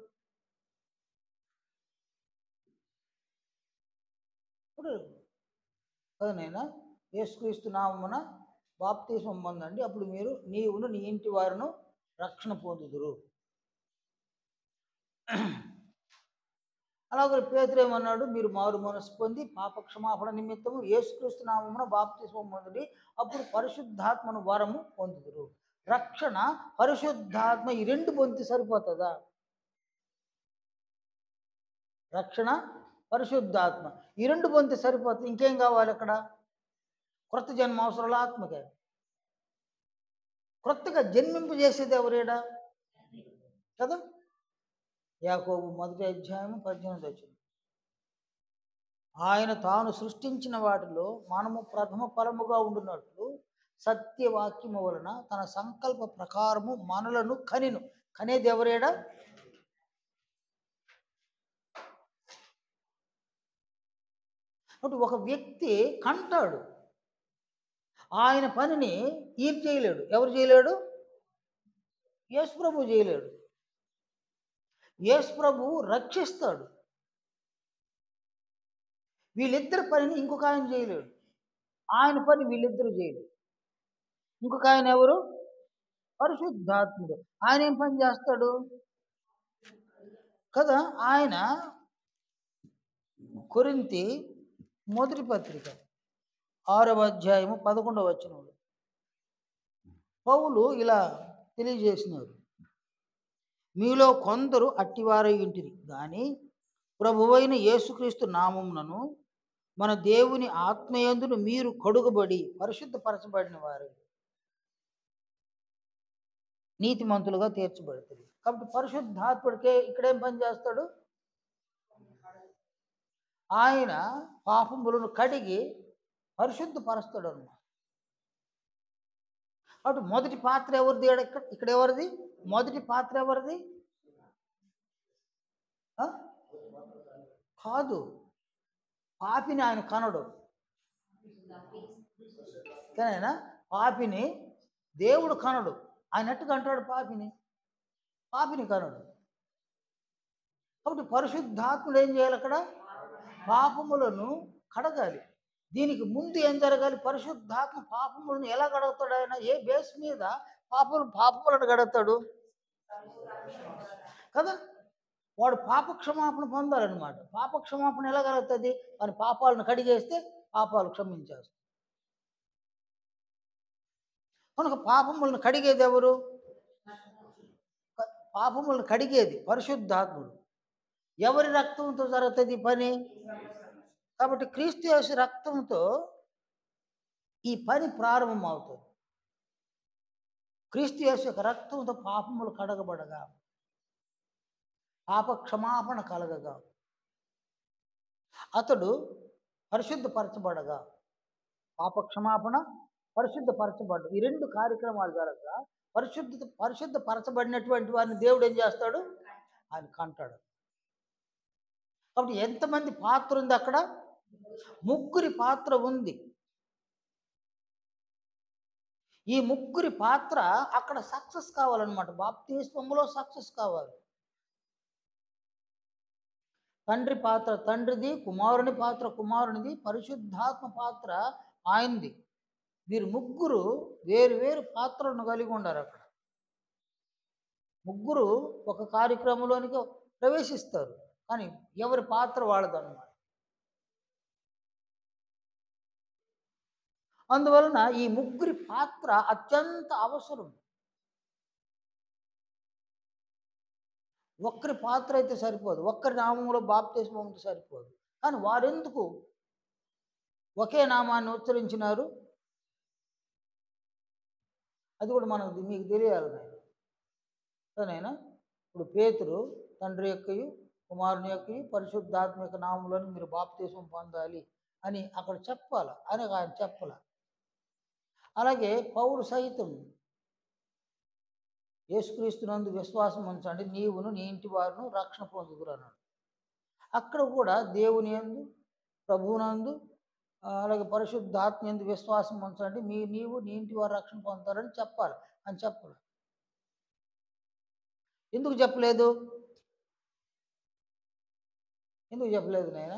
ఇప్పుడు కదనైనా యేసుక్రీస్తు నామమున బాప్తిస్మం పొందండి, అప్పుడు మీరు నీవును నీ ఇంటి వారును రక్షణ పొందుదురు. అలాగే పేతురు ఏమన్నాడు? మీరు మారు మనసు పొంది పాప క్షమాపణ నిమిత్తము యేసుక్రీస్తు నామమున బాప్తిస్మం పొందండి, అప్పుడు పరిశుద్ధాత్మను వరము పొందుదురు. రక్షణ, పరిశుద్ధాత్మ ఈ రెండు పొందితే సరిపోతుందా? రక్షణ, పరిశుద్ధాత్మ ఈ రెండు పొందితే సరిపోతుంది. ఇంకేం కావాలి అక్కడ? క్రొత్త జన్మ అవసరాల ఆత్మకే. క్రొత్తగా జన్మింపు చేసేది ఎవరేడా కదా? యాకోబు 1వ అధ్యాయం 18వ వచనం. ఆయన తాను సృష్టించిన వాటిలో మనము ప్రథమ ఫలముగా ఉండునట్లు సత్యవాక్యము వలన తన సంకల్ప ప్రకారము మనలను కనెను. కనేది ఎవరేడా? అటు ఒక వ్యక్తి కంటాడు, ఆయన పనిని ఈయన చేయలేడు. ఎవరు చేయలేడు? యేసు ప్రభు చేయలేడు. యేసు ప్రభు రక్షిస్తాడు. వీళ్ళిద్దరి పనిని ఇంకొక ఆయన చేయలేడు. ఆయన పని వీళ్ళిద్దరూ చేయలేడు. ఇంకొక ఆయన ఎవరు? పరిశుద్ధాత్ముడు. ఆయన ఏం పని చేస్తాడు కదా? ఆయన కొరింథీ మొదటి పత్రిక 6వ అధ్యాయము 11వ వచనంలో పౌలు ఇలా తెలియజేసినారు, మీలో కొందరు అట్టివారై ఇంటిరి కానీ ప్రభువైన యేసుక్రీస్తు నామమునను మన దేవుని ఆత్మయందును మీరు కడుగబడి పరిశుద్ధపరచబడిన వారు నీతిమంతులుగా తీర్చబడుతుంది. కాబట్టి పరిశుద్ధాత్ముడికే ఇక్కడేం పని చేస్తాడు? ఆయన పాపములను కడిగి పరిశుద్ధపరుస్తాడు అన్నమాట. అటు మొదటి పాత్ర ఎవరిది? ఇక్కడ ఎవరిది? మొదటి పాత్ర ఎవరిది? కాదు, పాపిని ఆయన కనడు. కానీ పాపిని దేవుడు కనడు. ఆయన ఎట్టుగా అంటాడు? పాపిని కనడు. కాబట్టి పరిశుద్ధాత్ముడు ఏం చేయాలి? అక్కడ పాపములను కడగాలి. దీనికి ముందు ఏం జరగాలి? పరిశుద్ధాత్మ పాపములను ఎలా కడుగుతాడు? ఆయన ఏ బేస్ మీద పాపములను కడుగుతాడు కదా? వాడు పాపక్షమాపణ పొందాలన్నమాట. పాపక్షమాపణ ఎలా కలుగుతుంది? వారి పాపాలను కడిగేస్తే పాపాలు క్షమించేస్తాడు. కనుక పాపములను కడిగేది ఎవరు? పాపములను కడిగేది పరిశుద్ధాత్ముడు. ఎవరి రక్తంతో జరుగుతుంది ఈ పని? కాబట్టి క్రీస్తు యేసు రక్తంతో ఈ పని ప్రారంభం అవుతుంది. క్రీస్తు యేసు యొక్క రక్తంతో పాపములు కడగబడగా, పాప క్షమాపణ కలగగా, అతడు పరిశుద్ధపరచబడగా, పాప క్షమాపణ, పరిశుద్ధపరచబడ్డ ఈ రెండు కార్యక్రమాలు జరగగా పరిశుద్ధపరచబడినటువంటి వారిని దేవుడు ఏం చేస్తాడు? ఆయన కంటాడు. కాబట్టి ఎంతమంది పాత్ర ఉంది అక్కడ? ముగ్గురి పాత్ర ఉంది. ఈ ముగ్గురి పాత్ర అక్కడ సక్సెస్ కావాలన్నమాట. బాప్తిస్మములో సక్సెస్ కావాలి. తండ్రి పాత్ర తండ్రిది, కుమారుని పాత్ర కుమారునిది, పరిశుద్ధాత్మ పాత్ర ఆయనది. వీరు ముగ్గురు వేరు వేరు పాత్రలను కలిగి ఉండారు. అక్కడ ముగ్గురు ఒక కార్యక్రమంలోనికి ప్రవేశిస్తారు, కానీ ఎవరి పాత్ర వాళ్ళదన్నమాట. అందువలన ఈ ముగ్గురి పాత్ర అత్యంత అవసరం. ఒక్కరి పాత్ర అయితే సరిపోదు, ఒక్కరి నామంలో బాప్తిస్మం ఉంటే సరిపోదు. కానీ వారెందుకు ఒకే నామాన్ని ఉచ్చరించినారు? అది కూడా మీకు తెలియాలి నాయన. ఇప్పుడు పేతురు తండ్రి యొక్కయు కుమారుని యొక్కయు పరిశుద్ధాత్మ యొక్క నామంలోని మీరు బాప్తిస్మం పొందాలి అని అక్కడ చెప్పాలి అని ఆయన చెప్పాల. అలాగే పౌలు సైతం యేసుక్రీస్తునందు విశ్వాసం ఉంచండి, నీవును నీ ఇంటి వారును రక్షణ పొందుదురు అన్నాడు. అక్కడ కూడా దేవుని యందు, ప్రభువునందు, అలాగే పరిశుద్ధాత్మ యందు విశ్వాసం ఉంచండి, నీవు నీ ఇంటి వారు రక్షణ పొందుతారని చెప్పాలి అని చెప్పాలి. ఎందుకు చెప్పలేదు? ఎందుకు చెప్పలేదు నాయన?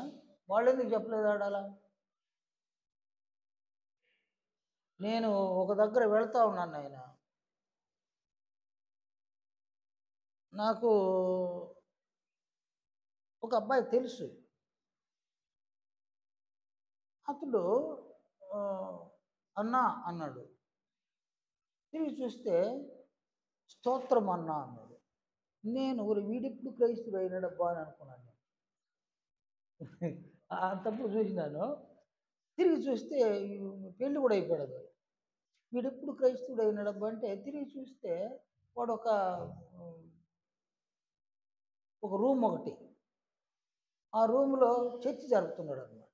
వాళ్ళు ఎందుకు చెప్పలేదు ఆడాల? నేను ఒక దగ్గర వెళ్తా ఉన్నాను ఆయన, నాకు ఒక అబ్బాయి తెలుసు. అతడు అన్నా అన్నాడు. తిరిగి చూస్తే స్తోత్రం అన్నా అన్నాడు. నేను వీడిప్పుడు క్రైస్తుడు అయినాడబ్బా అని అనుకున్నాను. అంతప్పుడు చూసినాను. తిరిగి చూస్తే పెళ్ళి కూడా అయిపోయాడు. వీడెప్పుడు క్రైస్తుడు అయినాడబ్బా అంటే తిరిగి చూస్తే వాడు ఒక రూమ్ ఒకటి, ఆ రూమ్లో చర్చ్ జరుపుతున్నాడు అన్నమాట.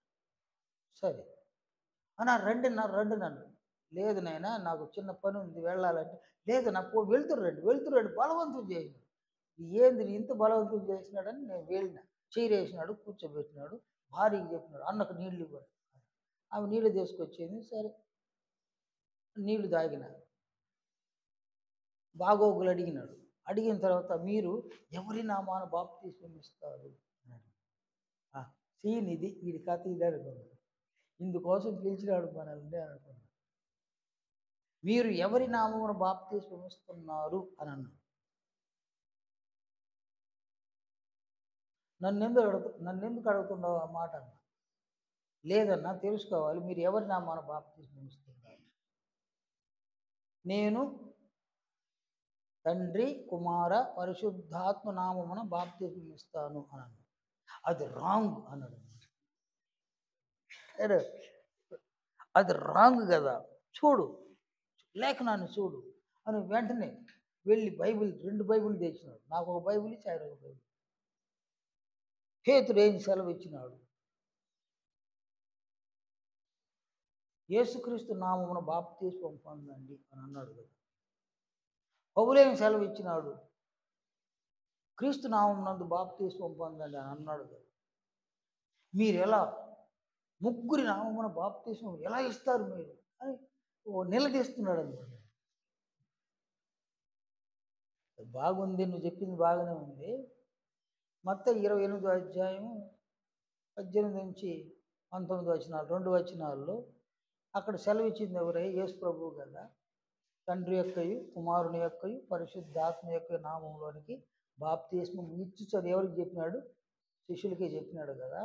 సరే అన్నా రండి నన్ను. లేదు నాయనా, నాకు చిన్న పని ఉంది వెళ్ళాలంటే, లేదు నాకు వెళ్తురండి బలవంతం చేసినాడు. ఏంది ఇంత బలవంతం చేసినాడని నేను వెళ్ళిన. చీరేసినాడు, కూర్చోబెట్టినాడు, భార్యకి చెప్పినాడు అన్నకు నీళ్ళు ఇవ్వండి. ఆమె నీళ్ళు తీసుకొచ్చింది. సరే నీళ్లు తాగిన, బాగోగులు అడిగినాడు. అడిగిన తర్వాత మీరు ఎవరి నామాన బాప్తిస్మం ఇస్తారు? సీన్ ఇది, వీడి కథ ఇది అనుకున్నాడు. ఇందుకోసం పిలిచినాడు మనల్ని అనుకున్నాడు. మీరు ఎవరి నామమున బాప్తిస్మం ఇస్తున్నారు అని అన్నాడు. నన్నెందుకు అడుగుతున్నావు ఆ మాట అన్న. లేదన్నా తెలుసుకోవాలి, మీరు ఎవరి నామాన బాప్తిస్మం ఇస్తున్నారు? నేను తండ్రి కుమార పరిశుద్ధాత్మ నామమున బాప్తిస్మం ఇస్తాను అని అన్నాడు. అది రాంగ్ అన్నాడు. అది రాంగ్ కదా, చూడు లేఖనాన్ని చూడు అని వెంటనే వెళ్ళి బైబిల్ 2 బైబిల్ తెచ్చినాడు. నాకు ఒక బైబిల్ ఇచ్చి ఆయన ఒక బైబిల్. పేతురు ఏం సెలవు ఇచ్చినాడు? యేసుక్రీస్తు నామమున బాప్తిస్మం పొందండి అని అన్నాడు కదా. పౌలేం సెలవు ఇచ్చినాడు? క్రీస్తు నామమునందు బాప్తిస్మం పొందండి అని అన్నాడు కదా. మీరు ఎలా ముగ్గురి నామమున బాప్తిస్మం ఎలా ఇస్తారు మీరు అని నిలదీస్తున్నాడు అనమాట. బాగుంది, నువ్వు చెప్పింది బాగానే ఉంది. మత్తయి 28వ అధ్యాయం 18 నుంచి 19 వచనాలు, 2 వచనాల్లో అక్కడ సెలవు ఇచ్చింది ఎవరే? యేసు ప్రభువు కదా. తండ్రి యొక్కయు కుమారుని యొక్కయు పరిశుద్ధాత్మ యొక్క నామంలోనికి బాప్తిస్మం ఇచ్చుచని ఎవరికి చెప్పినాడు? శిష్యులకే చెప్పినాడు కదా.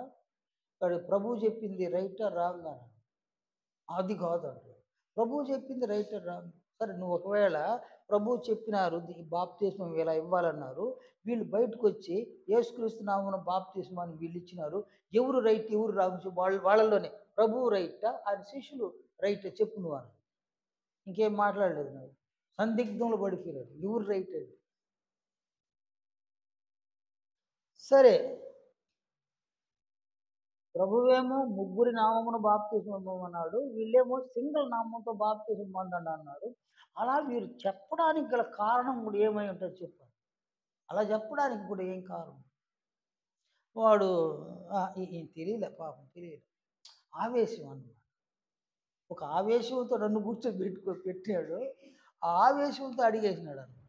ఇక్కడ ప్రభువు చెప్పింది రైట్ ఆర్ రాంగ్ అని? అది కాదు అంటారు. ప్రభువు చెప్పింది రైట్ ఆర్ రాంగ్. సరే నువ్వు ఒకవేళ ప్రభువు చెప్పినారు బాప్తిస్మం ఇలా ఇవ్వాలన్నారు. వీళ్ళు బయటకు వచ్చి యేసుక్రీస్తు నామమున బాప్తిస్మం అని వీళ్ళు ఇచ్చినారు. ఎవరు రైట్ ఎవరు రాంగ్ వాళ్ళలోనే ప్రభువు రైటా ఆయన శిష్యులు రైట్ చెప్పు నువ్వు అని. ఇంకేం మాట్లాడలేదు. నాకు సందిగ్ధంలో పడిపోయారు ఎవరు రైట్ అండి. సరే, ప్రభువేమో ముగ్గురి నామమును బాప్తిస్మం అన్నాడు, వీళ్ళేమో సింగిల్ నామంతో బాప్తిస్మం పొందండి అన్నారు. అలా మీరు చెప్పడానికి గల కారణం కూడా ఏమై ఉంటుంది చెప్పండి. అలా చెప్పడానికి కూడా ఏం కారణం? వాడు తెలియలే, పాపం తెలియలే, ఆవేశం అన్నమాట. ఒక ఆవేశంతో నన్ను పెట్టాడు. ఆ ఆవేశంతో అడిగేసినాడు అన్నమాట.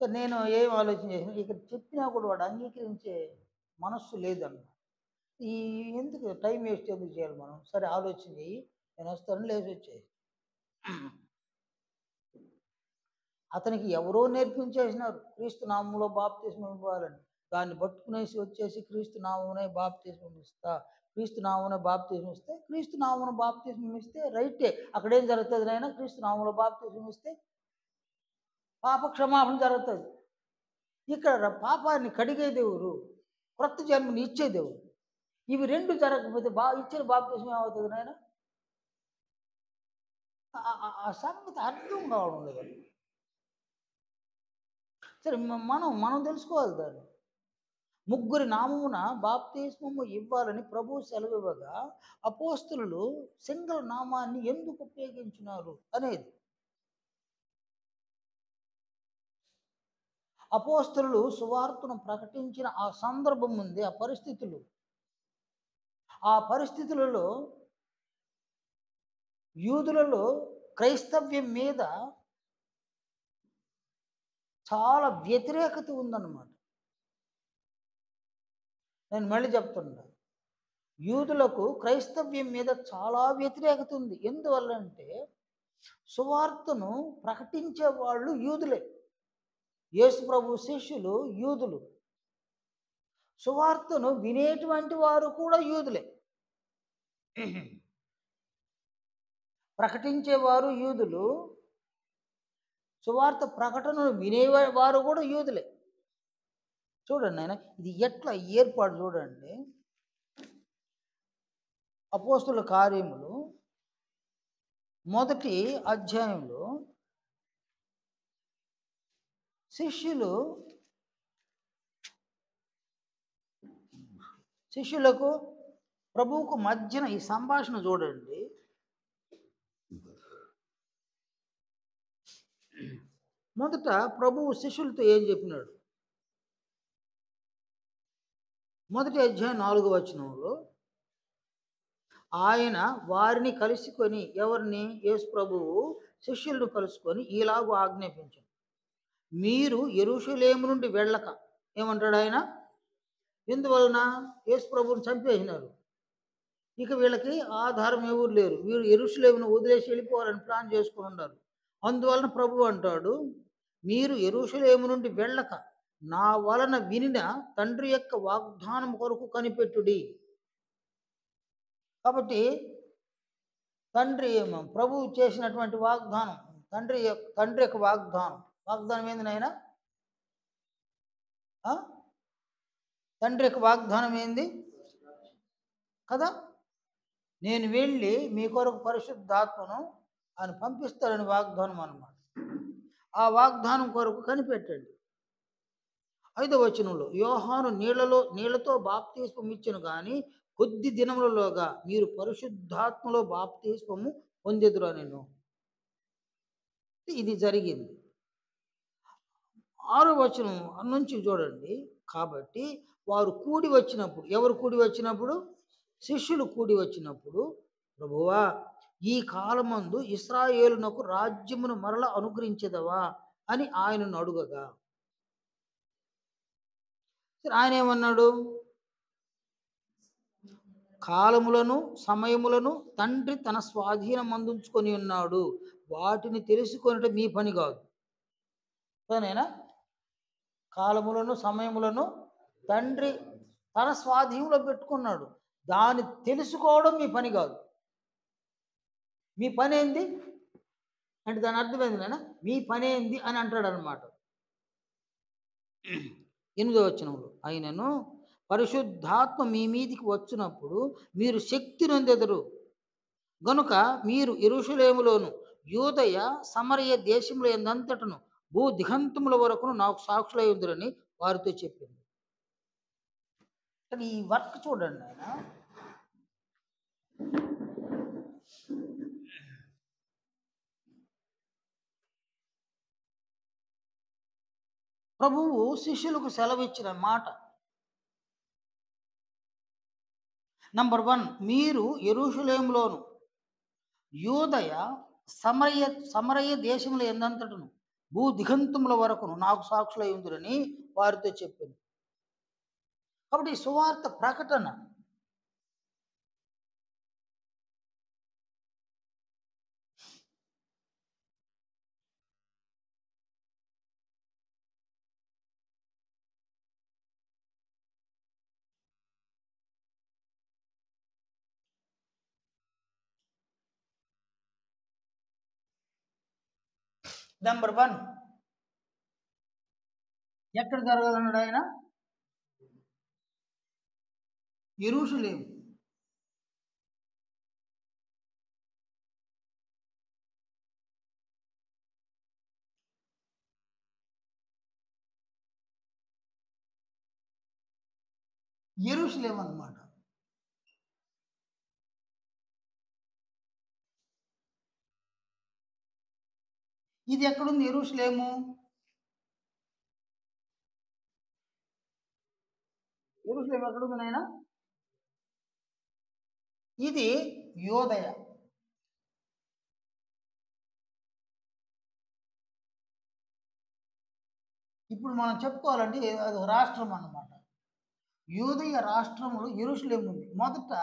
సో నేను ఏం ఆలోచన చేసిన, ఇక్కడ చెప్పినా కూడా వాడు అంగీకరించే మనస్సు లేదన్నమాట. ఈ ఎందుకు టైం వేస్ట్ ఎందుకు చేయాలి మనం? సరే ఆలోచన చెయ్యి, నేను వస్తాను, లేచి వచ్చేసి. అతనికి ఎవరో నేర్పించేసినారు క్రీస్తు నామంలో బాప్తిస్మం ఇవ్వాలని. దాన్ని పట్టుకునేసి వచ్చేసి క్రీస్తు నామమునే బాప్తిస్మం ఇస్తా, క్రీస్తు నామమునే బాప్తిస్మం ఇస్తే, క్రీస్తు నామమున బాప్తిస్మం ఇస్తే రైటే. అక్కడేం జరుగుతుంది నాయన? క్రీస్తు నామంలో బాప్తిస్మం ఇస్తే పాప క్షమాపణ జరుగుతుంది. ఇక్కడ పాపాన్ని కడిగే దేవుడు, క్రొత్త జన్మని ఇచ్చే దేవుడు. ఇవి రెండు జరగకపోతే ఇచ్చిన బాప్తిస్మం ఏమవుతుంది నాయన? ఆ సంగతి అర్థం కావడం లేదు. సరే, మనం తెలుసుకోవాలి దాన్ని. ముగ్గురి నామమున బాప్తిస్మము ఇవ్వాలని ప్రభు సెలవివ్వగా అపోస్తలులు సింగిల్ నామాన్ని ఎందుకు ఉపయోగించినారు అనేది. అపోస్తలులు సువార్తను ప్రకటించిన ఆ సందర్భం ఉంది, ఆ పరిస్థితులలో యూదులలో క్రైస్తవ్యం మీద చాలా వ్యతిరేకత ఉందన్నమాట. నేను మళ్ళీ చెప్తున్నా, యూదులకు క్రైస్తవ్యం మీద చాలా వ్యతిరేకత ఉంది. ఎందువల్ల అంటే సువార్తను ప్రకటించే వాళ్ళు యూదులే, యేసు ప్రభు శిష్యులు యూదులు, సువార్తను వినేటువంటి వారు కూడా యూదులే, ప్రకటించేవారు యూదులు, సువార్త ప్రకటనను వినేవారు కూడా యూదులే. చూడండి ఆయన, ఇది ఎట్లా ఏర్పాటు చూడండి. అపోస్తుల కార్యములు 1వ అధ్యాయంలో శిష్యులకు ప్రభువుకు మధ్యన ఈ సంభాషణ చూడండి. మొదట ప్రభువు శిష్యులతో ఏం చెప్పినాడు? 1వ అధ్యాయం 4వ వచనంలో ఆయన వారిని కలుసుకొని, ఎవరిని? యేసు ప్రభువు శిష్యులను కలుసుకొని ఇలాగూ ఆజ్ఞాపించాడు, మీరు యెరూషలేము నుండి వెళ్ళక. ఏమంటాడు ఆయన? ఎందువలన? యేసు ప్రభువుని చంపేసినారు, ఇక వీళ్ళకి ఆధారం ఎవరు లేరు, వీరు యెరూషలేమును వదిలేసి వెళ్ళిపోవాలని ప్లాన్ చేసుకుని ఉన్నారు. అందువలన ప్రభు అంటాడు, మీరు యెరూషలేము నుండి వెళ్ళక నా వలన వినిన తండ్రి యొక్క వాగ్దానం కొరకు కనిపెట్టుడి. కాబట్టి ప్రభువు చేసినటువంటి వాగ్దానం, తండ్రి యొక్క వాగ్దానం ఏంది నాయన? తండ్రి యొక్క వాగ్దానం ఏంది కదా? నేను వెళ్ళి మీ కొరకు పరిశుద్ధాత్మను ఆయన పంపిస్తారని వాగ్దానం అన్నమాట. ఆ వాగ్దానం కొరకు కనిపెట్టండి. 5వ వచనంలో యోహాను నీళ్లతో బాప్తిస్మం ఇచ్చెను కానీ కొద్ది దినములలోగా మీరు పరిశుద్ధాత్మలో బాప్తిస్మము పొందెదరు అనెను. ఇది జరిగింది. 6వ వచనం నుంచి చూడండి. కాబట్టి వారు కూడి వచ్చినప్పుడు, ఎవరు కూడి వచ్చినప్పుడు? శిష్యులు కూడి వచ్చినప్పుడు, ప్రభువా ఈ కాలమందు ఇశ్రాయేలునకు రాజ్యమును మరల అనుగ్రహించదవా అని ఆయనను అడుగగా, ఆయన ఏమన్నాడు? కాలములను సమయములను తండ్రి తన స్వాధీనం అందించుకొని ఉన్నాడు, వాటిని తెలుసుకొనటం మీ పని కాదు. సరేనా? కాలములను సమయములను తండ్రి తన స్వాధీనంలో పెట్టుకున్నాడు, దాన్ని తెలుసుకోవడం మీ పని కాదు. మీ పని ఏంది అంటే దాని అర్థం ఏంది నాయన? మీ పనేంది అని అంటాడనమాట. 8వ వచనంలో అయినను పరిశుద్ధాత్మ మీ మీదికి వచ్చినప్పుడు మీరు శక్తి నొందెదరు. గనుక మీరు యెరూషలేములోను, యూదయ, సమరయ దేశముల యందంతటను భూ దిగంతముల వరకును నాకు సాక్షులై ఉందురని వారితో చెప్పింది. కానీ ఈ వర్క్ చూడండి నాయన. ప్రభువు శిష్యులకు సెలవిచ్చిన మాట. నంబర్ 1, మీరు యెరూషలేములోను, యూదయ, సమరయ సమరయ దేశముల యందంతటను భూ దిగంతముల వరకును నాకు సాక్షులై ఉందురని వారితో చెప్పింది. కాబట్టి ఈ సువార్త ప్రకటన నంబర్ 1 ఎక్కడ జరగాలన్నాడు ఆయన? యెరూషలేము. యెరూషలేము అన్నమాట. ఇది ఎక్కడుంది యెరూషలేము? యెరూషలేము ఎక్కడుంది నాయన? ఇది యోదయ. ఇప్పుడు మనం చెప్పుకోవాలంటే అది ఒక రాష్ట్రం అన్నమాట. యూదయ రాష్ట్రములో యెరూషలేము ఉంది. మొదట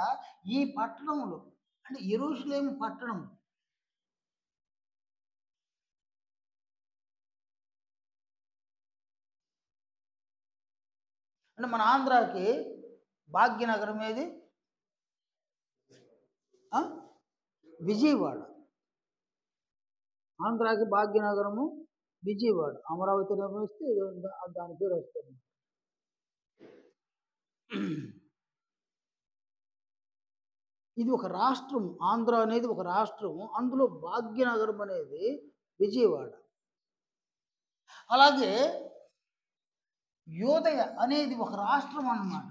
ఈ పట్టణంలో అంటే యెరూషలేము పట్టణం అంటే మన ఆంధ్రాకి భాగ్యనగరం ఏది? ఆ? విజయవాడ. ఆంధ్రాకి భాగ్యనగరము విజయవాడ. అమరావతి వస్తే దాని పేరు వస్తుంది. ఇది ఒక రాష్ట్రం. ఆంధ్ర అనేది ఒక రాష్ట్రము. అందులో భాగ్యనగరం అనేది విజయవాడ. అలాగే యోదయ అనేది ఒక రాష్ట్రం అన్నమాట.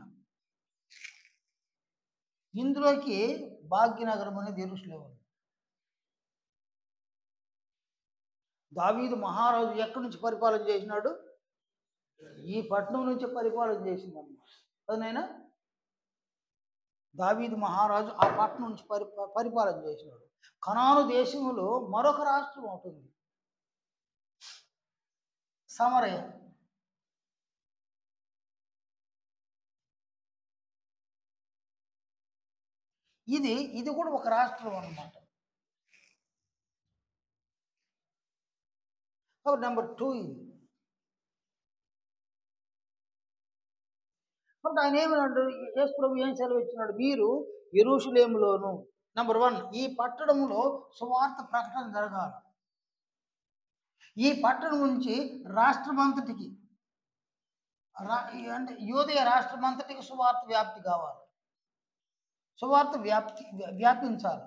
ఇందులోకి భాగ్యనగరం అనేది యెరూషలేము. దావీదు మహారాజు ఎక్కడి నుంచి పరిపాలన చేసినాడు? ఈ పట్టణం నుంచి పరిపాలన చేసిందన్నమాట. అదేనైనా దావీదు మహారాజు ఆ పట్టణం నుంచి పరిపాలన చేసినాడు. కనాను దేశంలో మరొక రాష్ట్రం ఉంటుంది, సమరయ. ఇది కూడా ఒక రాష్ట్రం అన్నమాట. నెంబర్ 2 ఇది. కాబట్టి ఆయన ఏమన్నాడు? యేసు ప్రభు ఏం సెలవు ఇచ్చినాడు? మీరు యెరూషలేములోను నంబర్ 1 ఈ పట్టణంలో సువార్త ప్రకటన జరగాలి. ఈ పట్టణం నుంచి రాష్ట్రమంతటికి అంటే యోదయ రాష్ట్రమంతటికి సువార్త వ్యాప్తి కావాలి. సువార్త వ్యాపించాలి.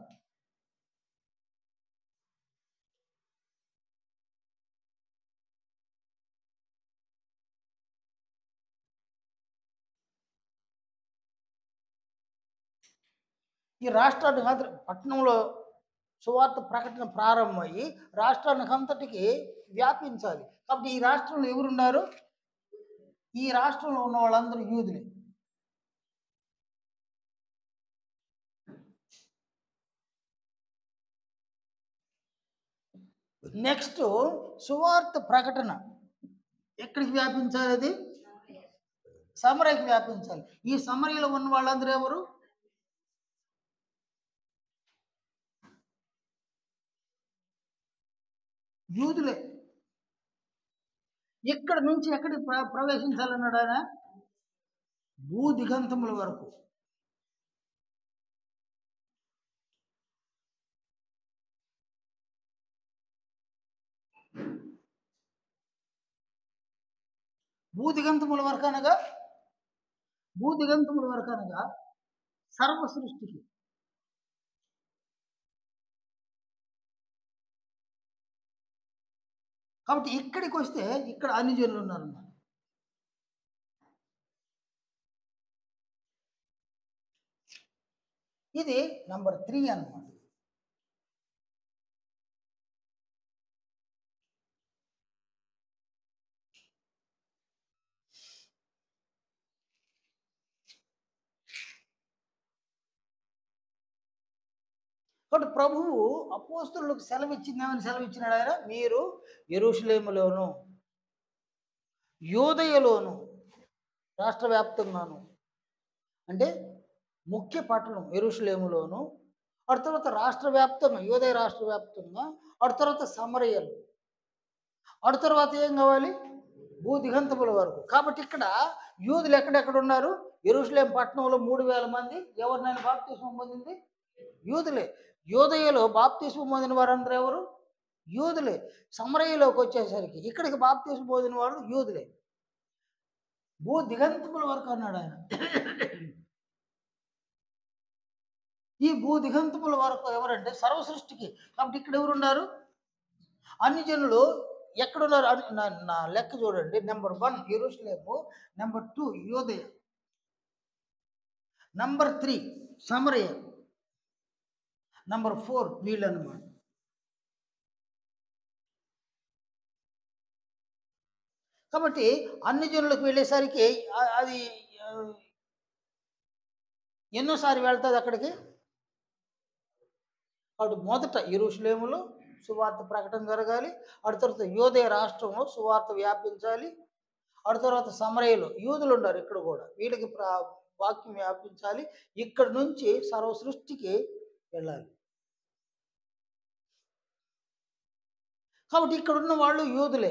ఈ రాష్ట్రానికి పట్టణంలో సువార్త ప్రకటన ప్రారంభమయ్యి రాష్ట్రానికి అంతటికి వ్యాపించాలి. కాబట్టి ఈ రాష్ట్రంలో ఎవరున్నారు? ఈ రాష్ట్రంలో ఉన్న వాళ్ళందరూ యూదులే. నెక్స్ట్ సువార్త ప్రకటన ఎక్కడికి వ్యాపించాలి? అది సమరయకి వ్యాపించాలి. ఈ సమరయలో ఉన్న వాళ్ళందరూ ఎవరు? యూదులే. ఇక్కడ నుంచి ఎక్కడికి ప్రవేశించాలన్నాడు ఆయన? భూ దిగంతముల వరకు. భూదిగంతముల వరకు అనగా భూదిగంతముల వరకు అనగా సర్వ సృష్టికి. కాబట్టి ఇక్కడికి వస్తే ఇక్కడ అన్ని జనులు ఉన్నారన్నమాట. ఇది నంబర్ 3 అన్నమాట. కాబట్టి ప్రభువు అపోస్తలులకు సెలవిచ్చింది, ఏమని సెలవిచ్చినాడు ఆయన? మీరు యెరూషలేములోను, యూదయలోను, రాష్ట్ర వ్యాప్తంగాను, అంటే ముఖ్య పట్టణం యెరూషలేములోను, ఆ తర్వాత రాష్ట్ర వ్యాప్తంగా, యూదయ రాష్ట్ర వ్యాప్తంగా, ఆ తర్వాత సమరయలు, ఆ తర్వాత ఏం కావాలి? భూదిగంతముల వరకు. కాబట్టి ఇక్కడ యూదులు ఎక్కడెక్కడ ఉన్నారు? యెరూషలేం పట్టణంలో 3000 మంది. ఎవరినైనా బాప్తిస్మం పొందింది? యూదులే. యూదయలో బాప్తిస్మం పొందిన వారందరూ ఎవరు? యూదులే. సమరయలోకి వచ్చేసరికి ఇక్కడికి బాప్తిస్మం పొందిన వాళ్ళు యూదులే. భూదిగంతముల వరకు అన్నాడు ఆయన. ఈ భూదిగంతముల వరకు ఎవరంటే సర్వ సృష్టికి. కాబట్టి ఇక్కడ ఎవరున్నారు? అన్ని జనులు ఎక్కడున్నారు? నా లెక్క చూడండి. నెంబర్ 1 యెరూషలేము, నెంబర్ 2 యూదయ, నంబర్ 3 సమరయ, నంబర్ 4 వీళ్ళు అన్నమాట. కాబట్టి అన్ని జనులకు వెళ్ళేసరికి అది ఎన్నోసారి వెళ్తుంది అక్కడికి. కాబట్టి మొదట యెరూషలేములో సువార్త ప్రకటన జరగాలి. ఆ తర్వాత యూదయ రాష్ట్రంలో సువార్త వ్యాపించాలి. ఆ తర్వాత సమరయలో యూదులు ఉన్నారు ఇక్కడ కూడా, వీళ్ళకి వాక్యం వ్యాపించాలి. ఇక్కడ నుంచి సర్వ సృష్టికి వెళ్ళాలి. కాబట్టి ఇక్కడ ఉన్న వాళ్ళు యూదులే.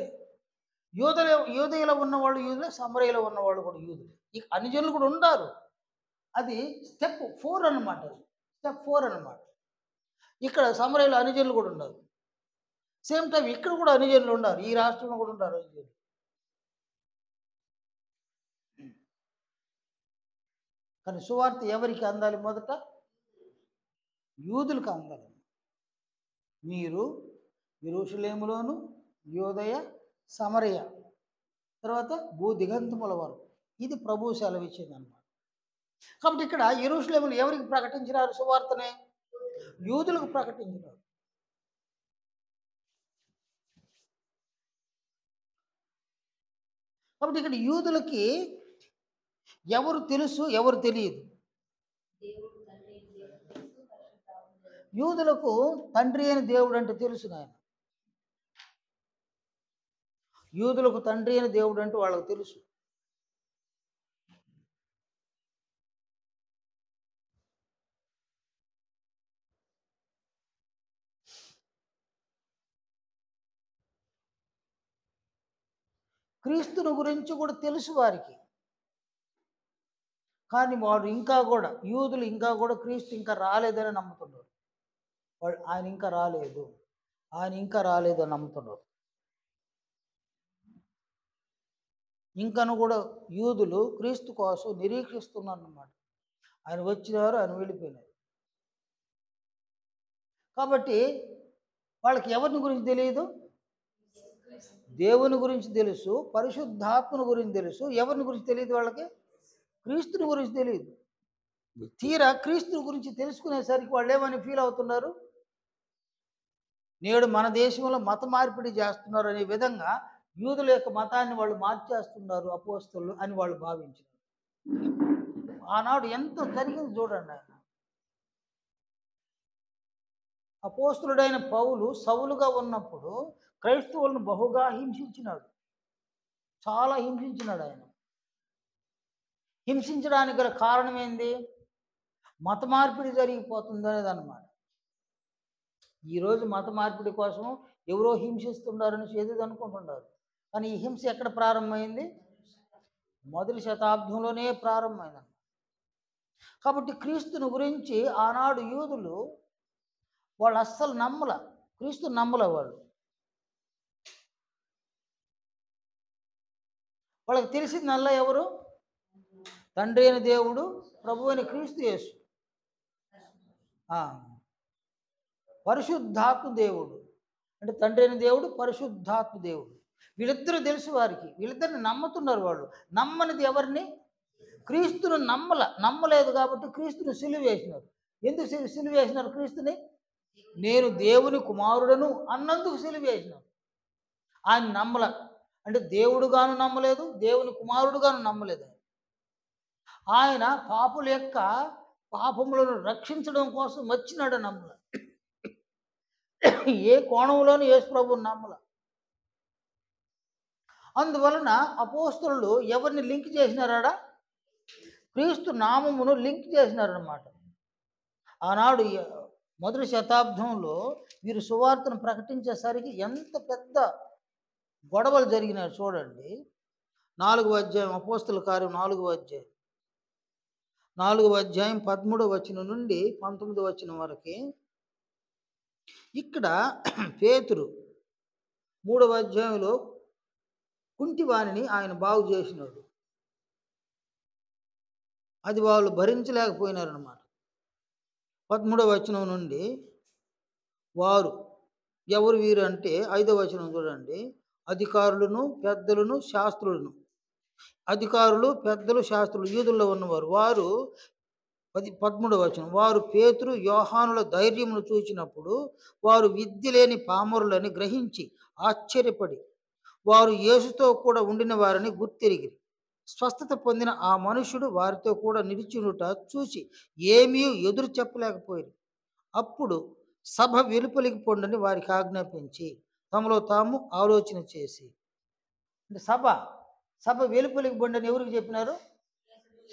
యూదయలో ఉన్నవాళ్ళు యూదులే, సమరయలో ఉన్నవాళ్ళు కూడా యూదులే. ఈ అన్ని జనులు కూడా ఉంటారు. అది స్టెప్ 4 అన్నమాట. స్టెప్ 4 అన్నమాట. ఇక్కడ సమరయలో అన్ని జనులు కూడా ఉన్నారు. సేమ్ టైం ఇక్కడ కూడా అన్ని జనులు ఉన్నారు. ఈ రాష్ట్రంలో కూడా ఉంటారు అన్ని జనులు. కానీ సువార్త ఎవరికి అందాలి? మొదట యూదులకు అందాలి. మీరు యెరూషలేములోను, యూదయ, సమరయ, తర్వాత భూదిగంతముల వరకు. ఇది ప్రభువు సెలవిచ్చింది అన్నమాట. కాబట్టి ఇక్కడ యెరూషలేములో ఎవరికి ప్రకటించినారు సువార్తనే? యూదులకు ప్రకటించినారు. కాబట్టి ఇక్కడ యూదులకి ఎవరు తెలుసు, ఎవరు తెలియదు? యూదులకు తండ్రి అయిన దేవుడు అంటే తెలుసు నాయన. యూదులకు తండ్రి అయిన దేవుడు అంటే వాళ్ళకు తెలుసు. క్రీస్తుని గురించి కూడా తెలుసు వారికి. కానీ వాడు ఇంకా కూడా, యూదులు ఇంకా కూడా క్రీస్తు ఇంకా రాలేదని నమ్ముతున్నారు. వాడు ఆయన ఇంకా రాలేదు, ఆయన ఇంకా రాలేదని నమ్ముతున్నారు. ఇంకను కూడా యూదులు క్రీస్తు కోసం నిరీక్షిస్తున్నారు అన్నమాట. ఆయన వచ్చినారు, ఆయన వెళ్ళిపోయినారు. కాబట్టి వాళ్ళకి ఎవరిని గురించి తెలియదు? దేవుని గురించి తెలుసు, పరిశుద్ధాత్మను గురించి తెలుసు. ఎవరిని గురించి తెలియదు వాళ్ళకి? క్రీస్తుని గురించి తెలియదు. తీరా క్రీస్తుని గురించి తెలుసుకునేసరికి వాళ్ళు ఏమని ఫీల్ అవుతున్నారు? నేడు మన దేశంలో మత మార్పిడి చేస్తున్నారు అనే విధంగా యూదుల యొక్క మతాన్ని వాళ్ళు మార్చేస్తున్నారు అపోస్తలులు అని వాళ్ళు భావించారు. ఆనాడు ఎంత జరిగింది చూడండి. ఆయన అపోస్తలుడైన పౌలు సౌలుగా ఉన్నప్పుడు క్రైస్తవులను బహుగా హింసించినాడు. చాలా హింసించినాడు ఆయన. హింసించడానికి గల కారణం ఏంది? మత మార్పిడి జరిగిపోతుంది అనేది అన్నమాట. ఈరోజు మత మార్పిడి కోసం ఎవరో హింసిస్తున్నారని ఏదో అనుకుంటున్నారు. కానీ ఈ హింస ఎక్కడ ప్రారంభమైంది? మొదటి శతాబ్దంలోనే ప్రారంభమైంది. కాబట్టి క్రీస్తుని గురించి ఆనాడు యూదులు వాళ్ళు అస్సలు నమ్మల, క్రీస్తుని నమ్మల వాళ్ళు. వాళ్ళకి తెలిసిందల్లా ఎవరు? తండ్రి అయిన దేవుడు, ప్రభు అయిన క్రీస్తు యేసు, పరిశుద్ధాత్మ దేవుడు. అంటే తండ్రి అయిన దేవుడు, పరిశుద్ధాత్మ దేవుడు, వీళ్ళిద్దరూ తెలుసు వారికి. వీళ్ళిద్దరిని నమ్ముతున్నారు వాళ్ళు. నమ్మనిది ఎవరిని? క్రీస్తును నమ్మలేదు కాబట్టి క్రీస్తుని సిలువ వేసినారు. ఎందుకు సిలువ వేసినారు క్రీస్తుని? నేను దేవుని కుమారుడను అన్నందుకు సిలువ వేసినారు. ఆయన నమ్మల, అంటే దేవుడుగాను నమ్మలేదు, దేవుని కుమారుడుగాను నమ్మలేదు. ఆయన పాపుల యొక్క పాపములను రక్షించడం కోసం వచ్చినాడు నమ్మల. ఏ కోణంలోనూ యేసు ప్రభువుని నమ్మల. అందువలన అపోస్తలులు ఎవరిని లింక్ చేసినారాడా? క్రీస్తు నామమును లింక్ చేసినారన్నమాట. ఆనాడు మొదటి శతాబ్దంలో వీరు సువార్తను ప్రకటించేసరికి ఎంత పెద్ద గొడవలు జరిగినారు చూడండి. 4వ అధ్యాయం, అపోస్తల కార్యం 4వ అధ్యాయం, 4వ అధ్యాయం 13వ వచనం నుండి 19వ వచనం వరకు. ఇక్కడ పేతురు 3వ అధ్యాయంలో కుంటివాణిని ఆయన బాగు చేసినాడు. అది వాళ్ళు భరించలేకపోయినారన్నమాట. 13వ వచనం నుండి వారు ఎవరు వీరు అంటే 5వ వచనం చూడండి. అధికారులను, పెద్దలను, శాస్త్రులను. అధికారులు, పెద్దలు, శాస్త్రులు యూదుల్లో ఉన్నవారు. వారు 13వ వచనం, వారు పేతురు, యోహానుల ధైర్యమును చూచినప్పుడు వారు విద్య లేని పామరులని గ్రహించి ఆశ్చర్యపడి వారు యేసుతో కూడా ఉండిన వారిని గుర్తిరిగి స్వస్థత పొందిన ఆ మనుషుడు వారితో కూడా నిలిచినుట చూసి ఏమీ ఎదురు చెప్పలేకపోయారు. అప్పుడు సభ వెలుపలికి పొండని వారికి ఆజ్ఞాపించి తమలో తాము ఆలోచన చేసి, అంటే సభ వెలుపలికి పొండని ఎవరికి చెప్పినారు?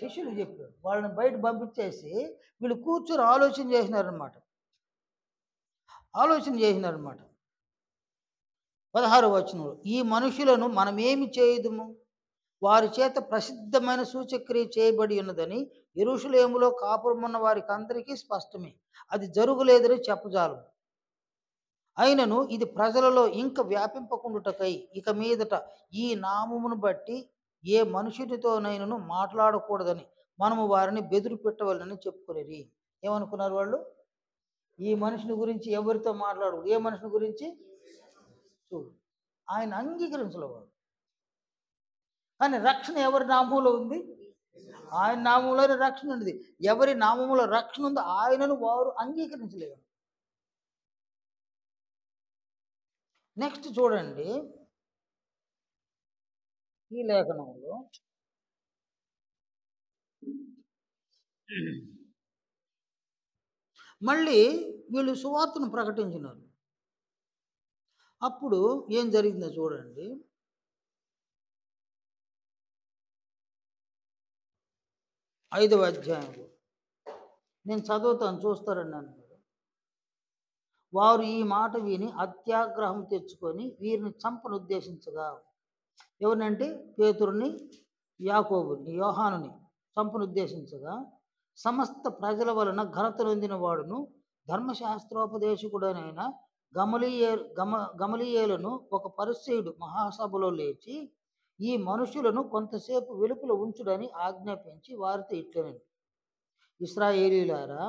శిష్యులకు చెప్పారు. వాళ్ళని బయట పంపించేసి వీళ్ళు కూర్చొని ఆలోచన చేసినారనమాట. 16వ వచనంలో, ఈ మనుషులను మనమేమి చేయుదుము? వారి చేత ప్రసిద్ధమైన సూచక్రియ చేయబడి ఉన్నదని యెరూషలేములో కాపురమున్న వారికి అందరికీ స్పష్టమే. అది జరుగులేదని చెప్పజాలము. అయినను ఇది ప్రజలలో ఇంక వ్యాపింపకుండుటకై ఇక మీదట ఈ నామమును బట్టి ఏ మనుషునితోనైనను మాట్లాడకూడదని మనము వారిని బెదిరి పెట్టవలనని చెప్పుకునేది. ఏమనుకున్నారు వాళ్ళు? ఈ మనుషుని గురించి ఎవరితో మాట్లాడకూడదు. ఏ మనుషుని గురించి? చూడు, ఆయన అంగీకరించలేవాడు. కానీ రక్షణ ఎవరి నామంలో ఉంది? ఆయన నామంలోనే రక్షణ ఉంది. ఎవరి నామంలో రక్షణ ఉందో ఆయనను వారు అంగీకరించలేరు. నెక్స్ట్ చూడండి, ఈ లేఖనంలో మళ్ళీ వీళ్ళు సువార్తను ప్రకటించినారు. అప్పుడు ఏం జరిగిందో చూడండి. 5వ అధ్యాయంలో నేను చదువుతాను, చూస్తారండి అన్నాడు. వారు ఈ మాట విని అత్యాగ్రహం తెచ్చుకొని వీరిని చంపను ఉద్దేశించగా, ఎవరినంటే పేతురుని, యాకోబుని, యోహానుని చంపను ఉద్దేశించగా, సమస్త ప్రజల వలన ఘనత నొందిన వాడును ధర్మశాస్త్రోపదేశకుడనైన గమలీయేలును ఒక పరిసయ్యుడు మహాసభలో లేచి ఈ మనుషులను కొంతసేపు వెలుపల ఉంచుడని ఆజ్ఞాపించి వారితో ఇట్లనెను, ఇశ్రాయేలీయులారా,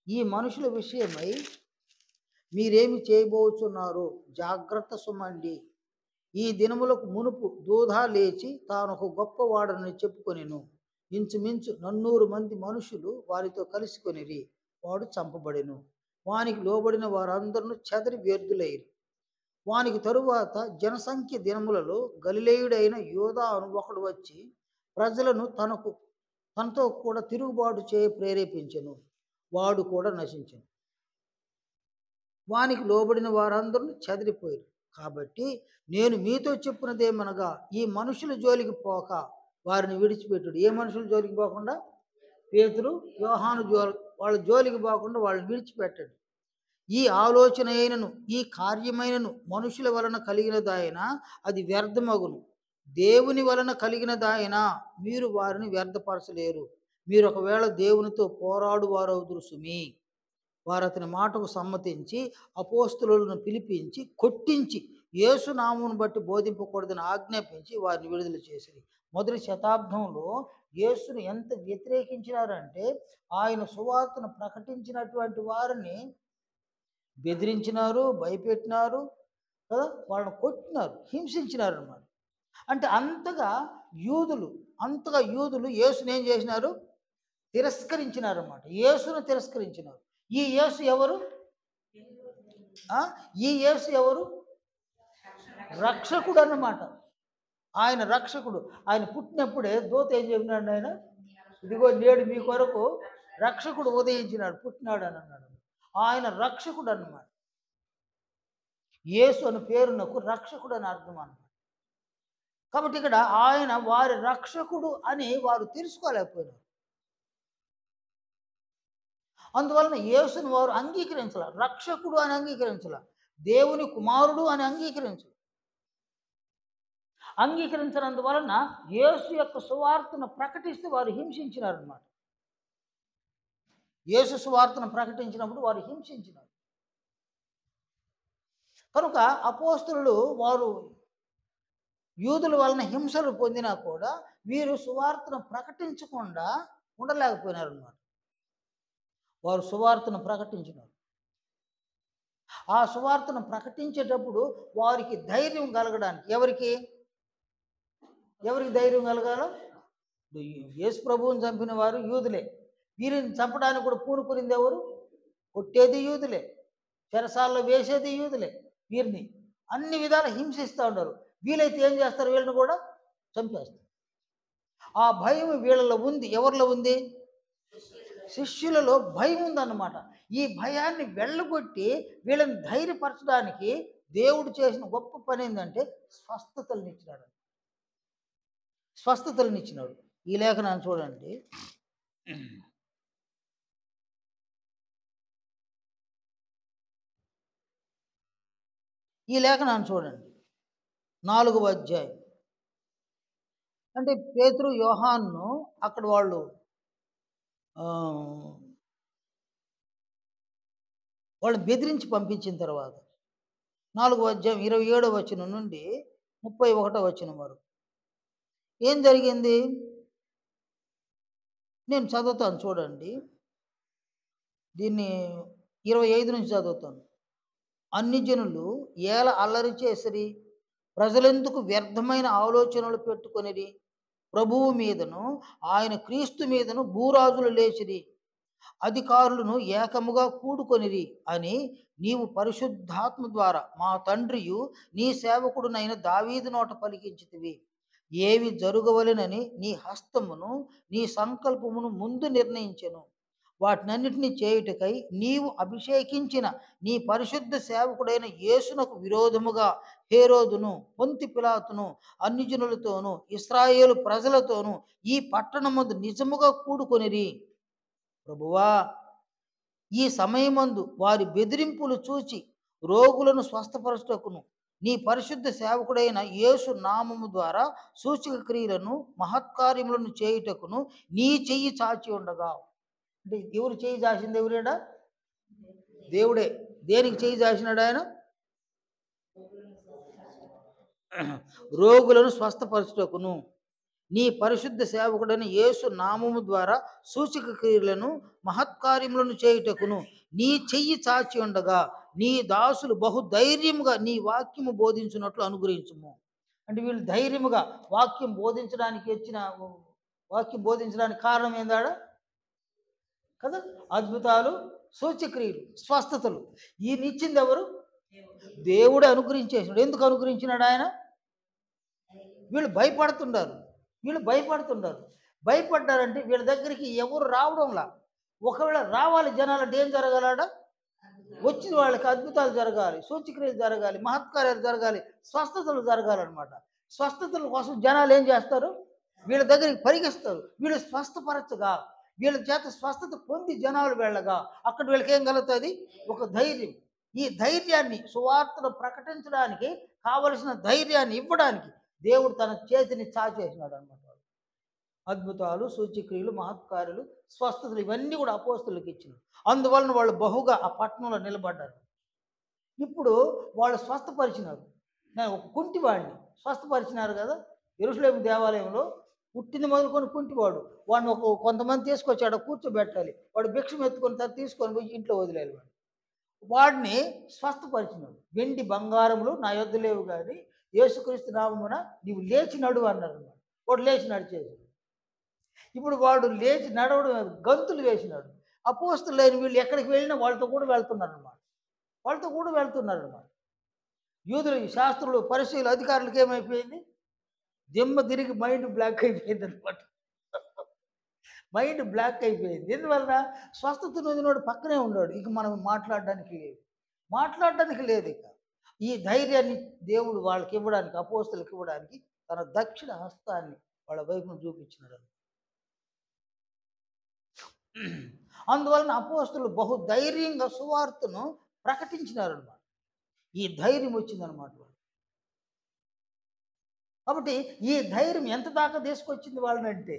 ఈ మనుషుల విషయమై మీరేమి చేయబోచున్నారో జాగ్రత్త సుమండి. ఈ దినములకు మునుపు దూదా లేచి తాను ఒక గొప్పవాడని చెప్పుకొనెను. ఇంచుమించు 400 మంది మనుషులు వారితో కలిసికొనిరి. వాడు చంపబడెను. వానికి లోబడిన వారందరూ చెదరి వ్యర్థులైరి. వానికి తరువాత జనసంఖ్య దినములలో గలిలయుడైన యోదా అను ఒకడు వచ్చి ప్రజలను తనతో కూడా తిరుగుబాటు చేయ ప్రేరేపించెను. వాడు కూడా నశించెను. వానికి లోబడిన వారందరూ చెదిరిపోయారు. కాబట్టి నేను మీతో చెప్పినదేమనగా, ఈ మనుషుల జోలికి పోక వారిని విడిచిపెట్టుడు. ఏ మనుషుల జోలికి పోకుండా? పేతురు, యోహాను వాళ్ళ జోలికి పోకుండా వాళ్ళని విడిచిపెట్టండి. ఈ ఆలోచన అయినను ఈ కార్యమైనను మనుషుల వలన కలిగినదాయన అది వ్యర్థమగును. దేవుని వలన కలిగినదాయన మీరు వారిని వ్యర్థపరచలేరు. మీరు ఒకవేళ దేవునితో పోరాడు వారవుదురు సుమి. వారు అతని మాటకు సమ్మతించి అపోస్తలులను పిలిపించి కొట్టించి యేసు నామమును బట్టి బోధింపకూడదని ఆజ్ఞాపించి వారిని విడుదల చేసిరి. మొదటి శతాబ్దంలో యేసును ఎంత వ్యతిరేకించినారంటే ఆయన సువార్తను ప్రకటించినటువంటి వారిని బెదిరించినారు, భయపెట్టినారు కదా, వాళ్ళని కొట్టినారు, హింసించినారు అన్నమాట. అంటే అంతగా యూదులు యేసుని ఏం చేసినారు? తిరస్కరించినారన్నమాట. యేసును తిరస్కరించినారు. ఈ యేసు ఎవరు? ఈ యేసు ఎవరు? రక్షకుడు అన్నమాట. ఆయన రక్షకుడు. ఆయన పుట్టినప్పుడే దూత ఏం చెప్పినాడు? ఆయన ఇదిగో నేడు మీ కొరకు రక్షకుడు ఉదయించినాడు, పుట్టినాడు అని అన్నాడు. ఆయన రక్షకుడు అన్నమాట. యేసు అని పేరునకు రక్షకుడు అని అర్థం అన్నమాట. కాబట్టి ఇక్కడ ఆయన వారి రక్షకుడు అని వారు తెలుసుకోలేకపోయినారు. అందువలన యేసుని వారు అంగీకరించాల, రక్షకుడు అని అంగీకరించాల, దేవుని కుమారుడు అని అంగీకరించినందువలన యేసు యొక్క సువార్తను ప్రకటిస్తే వారు హింసించినారన్నమాట. యేసు సువార్తను ప్రకటించినప్పుడు వారు హింసించినారు. కనుక అపోస్తలులు వారు యూదుల వలన హింసలు పొందినా కూడా వీరు సువార్తను ప్రకటించకుండా ఉండలేకపోయినారు అన్నమాట. వారు సువార్తను ప్రకటించినారు. ఆ సువార్తను ప్రకటించేటప్పుడు వారికి ధైర్యం కలగడానికి, ఎవరికి ధైర్యం కలగాలో? యేసు ప్రభువుని చంపిన వారు యూదులే. వీరిని చంపడానికి కూడా పూనుకునింది ఎవరు? కొట్టేది యూదులే, చెరసాల్లో వేసేది యూదులే. వీరిని అన్ని విధాలు హింసిస్తూ ఉంటారు. వీలైతే ఏం చేస్తారు? వీళ్ళని కూడా చంపేస్తారు. ఆ భయం వీళ్ళలో ఉంది. ఎవరిలో ఉంది? శిష్యులలో భయం ఉందన్నమాట. ఈ భయాన్ని వెళ్ళగొట్టి వీళ్ళని ధైర్యపరచడానికి దేవుడు చేసిన గొప్ప పని ఏంటంటే స్వస్థతలనిచ్చినాడు. ఈ లేఖనాన్ని చూడండి. ఈ లేఖనాన్ని చూడండి, 4వ అధ్యాయం. అంటే పేతురు, యోహాను అక్కడ వాళ్ళు బెదిరించి పంపించిన తర్వాత 4వ అధ్యాయం 27వ వచనం నుండి 31వ వచనం వరకు ఏం జరిగింది నేను చదువుతాను చూడండి. దీన్ని 25 నుంచి చదువుతాను. అన్ని జనులు ఏల అల్లరి చేసిరి, ప్రజలెందుకు వ్యర్థమైన ఆలోచనలు పెట్టుకొనిరి, ప్రభువు మీదను ఆయన క్రీస్తు మీదను భూరాజులు లేచిరి, అధికారులను ఏకముగా కూడుకొనిరి అని నీవు పరిశుద్ధాత్మ ద్వారా మా తండ్రియు నీ సేవకుడునైన దావీదు నోట పలికించితివి. ఏవి జరుగవలెనని నీ హస్తమును నీ సంకల్పమును ముందు నిర్ణయించెను. వాటినన్నిటినీ చేయుటకై నీవు అభిషేకించిన నీ పరిశుద్ధ సేవకుడైన యేసునకు విరోధముగా హేరోదును, పొంతి పిలాతును, అన్ని జనులతోనూ ఇశ్రాయేలు ప్రజలతోనూ ఈ పట్టణమందు నిజముగా కూడుకొనిరి. ప్రభువా, ఈ సమయమందు వారి బెదిరింపులు చూచి రోగులను స్వస్థపరచుటకును నీ పరిశుద్ధ సేవకుడైన యేసు నామము ద్వారా సూచక క్రియలను మహత్కార్యములను చేయుటకును నీ చెయ్యి చాచి ఉండగా. అంటే ఎవరు చేయి చాచింది? ఎవరేడా? దేవుడే. దేనికి చేయి చాచినాడు ఆయన? రోగులను స్వస్థపరచుటకును నీ పరిశుద్ధ సేవకుడైన యేసు నామము ద్వారా సూచక క్రియలను మహత్కార్యములను చేయుటకును నీ చెయ్యి చాచి ఉండగా నీ దాసులు బహుధైర్యముగా నీ వాక్యము బోధించినట్లు అనుగ్రహించుము. అంటే వీళ్ళు ధైర్యముగా వాక్యం బోధించడానికి కారణం ఏందాడ కదా? అద్భుతాలు, సూచక్రియలు, స్వస్థతలు. ఈయనిచ్చింది ఎవరు? దేవుడు అనుగ్రహించేసాడు. ఎందుకు అనుగ్రహించినాడు ఆయన? వీళ్ళు భయపడ్డారంటే వీళ్ళ దగ్గరికి ఎవరు రావడంలా. ఒకవేళ రావాలి జనాలంటే ఏం జరగాలట? వచ్చిన వాళ్ళకి అద్భుతాలు జరగాలి, సూచక్రియలు జరగాలి, మహత్కార్యాలు జరగాలి, స్వస్థతలు జరగాలన్నమాట. స్వస్థతల కోసం జనాలు ఏం చేస్తారు? వీళ్ళ దగ్గరికి పరిగెస్తారు. వీళ్ళు స్వస్థపరచగా, వీళ్ళ చేత స్వస్థత పొంది జనాలు వెళ్ళగా అక్కడ వీళ్ళకి ఏం కలుగుతుంది? ఒక ధైర్యం. ఈ ధైర్యాన్ని, సువార్తను ప్రకటించడానికి కావలసిన ధైర్యాన్ని ఇవ్వడానికి దేవుడు తన చేతిని చాచేసినాడు అన్నమాట. అద్భుతాలు, సూచక్రియలు, మహత్కార్యాలు, స్వస్థతలు ఇవన్నీ కూడా అపోస్తలులకు ఇచ్చినాడు. అందువలన వాళ్ళు బహుగా ఆ పట్టణంలో నిలబడ్డారు. ఇప్పుడు వాళ్ళు స్వస్థపరిచినారు. నేను ఒక కుంటివాడిని స్వస్థపరిచినారు కదా యెరూషలేము దేవాలయంలో. పుట్టింది మొదలుకొని కుంటివాడు. వాడిని కొంతమంది తీసుకొచ్చి ఆడ కూర్చోబెట్టాలి. వాడు భిక్షం ఎత్తుకొని తీసుకొని పోయి ఇంట్లో వదిలేయాలి వాడు. వాడిని స్వస్థపరిచినాడు. వెండి బంగారములు నా యొద్ద లేవు కానీ యేసుక్రీస్తు నామమున నీవు లేచి నడువు అన్నారు. వాడు లేచి నడిచేది. ఇప్పుడు వాడు లేచి నడవడం గంతులు వేసినాడు. అపోస్తలులైన వీళ్ళు ఎక్కడికి వెళ్ళినా వాళ్ళతో కూడా వెళ్తున్నారన్నమాట. వాళ్ళతో కూడా వెళ్తున్నారన్నమాట. యూదులు, శాస్త్రులు, పరిశీలు, అధికారులకు ఏమైపోయింది? దిమ్మ తిరిగి మైండ్ బ్లాక్ అయిపోయింది అనమాట. మైండ్ బ్లాక్ అయిపోయింది. ఎందువలన? స్వస్థత నొందినోడు పక్కనే ఉన్నాడు. ఇక మనం మాట్లాడడానికి లేదు ఇక. ఈ ధైర్యాన్ని దేవుడు వాళ్ళకి ఇవ్వడానికి, అపోస్తలులకు ఇవ్వడానికి తన దక్షిణ హస్తాన్ని వాళ్ళ వైపును చూపించినాడు. అందువలన అపోస్తలులు బహు ధైర్యంగా సువార్తను ప్రకటించినారన్నమాట. ఈ ధైర్యం వచ్చిందనమాట. కాబట్టి ఈ ధైర్యం ఎంత దాకా తీసుకొచ్చింది వాళ్ళనంటే,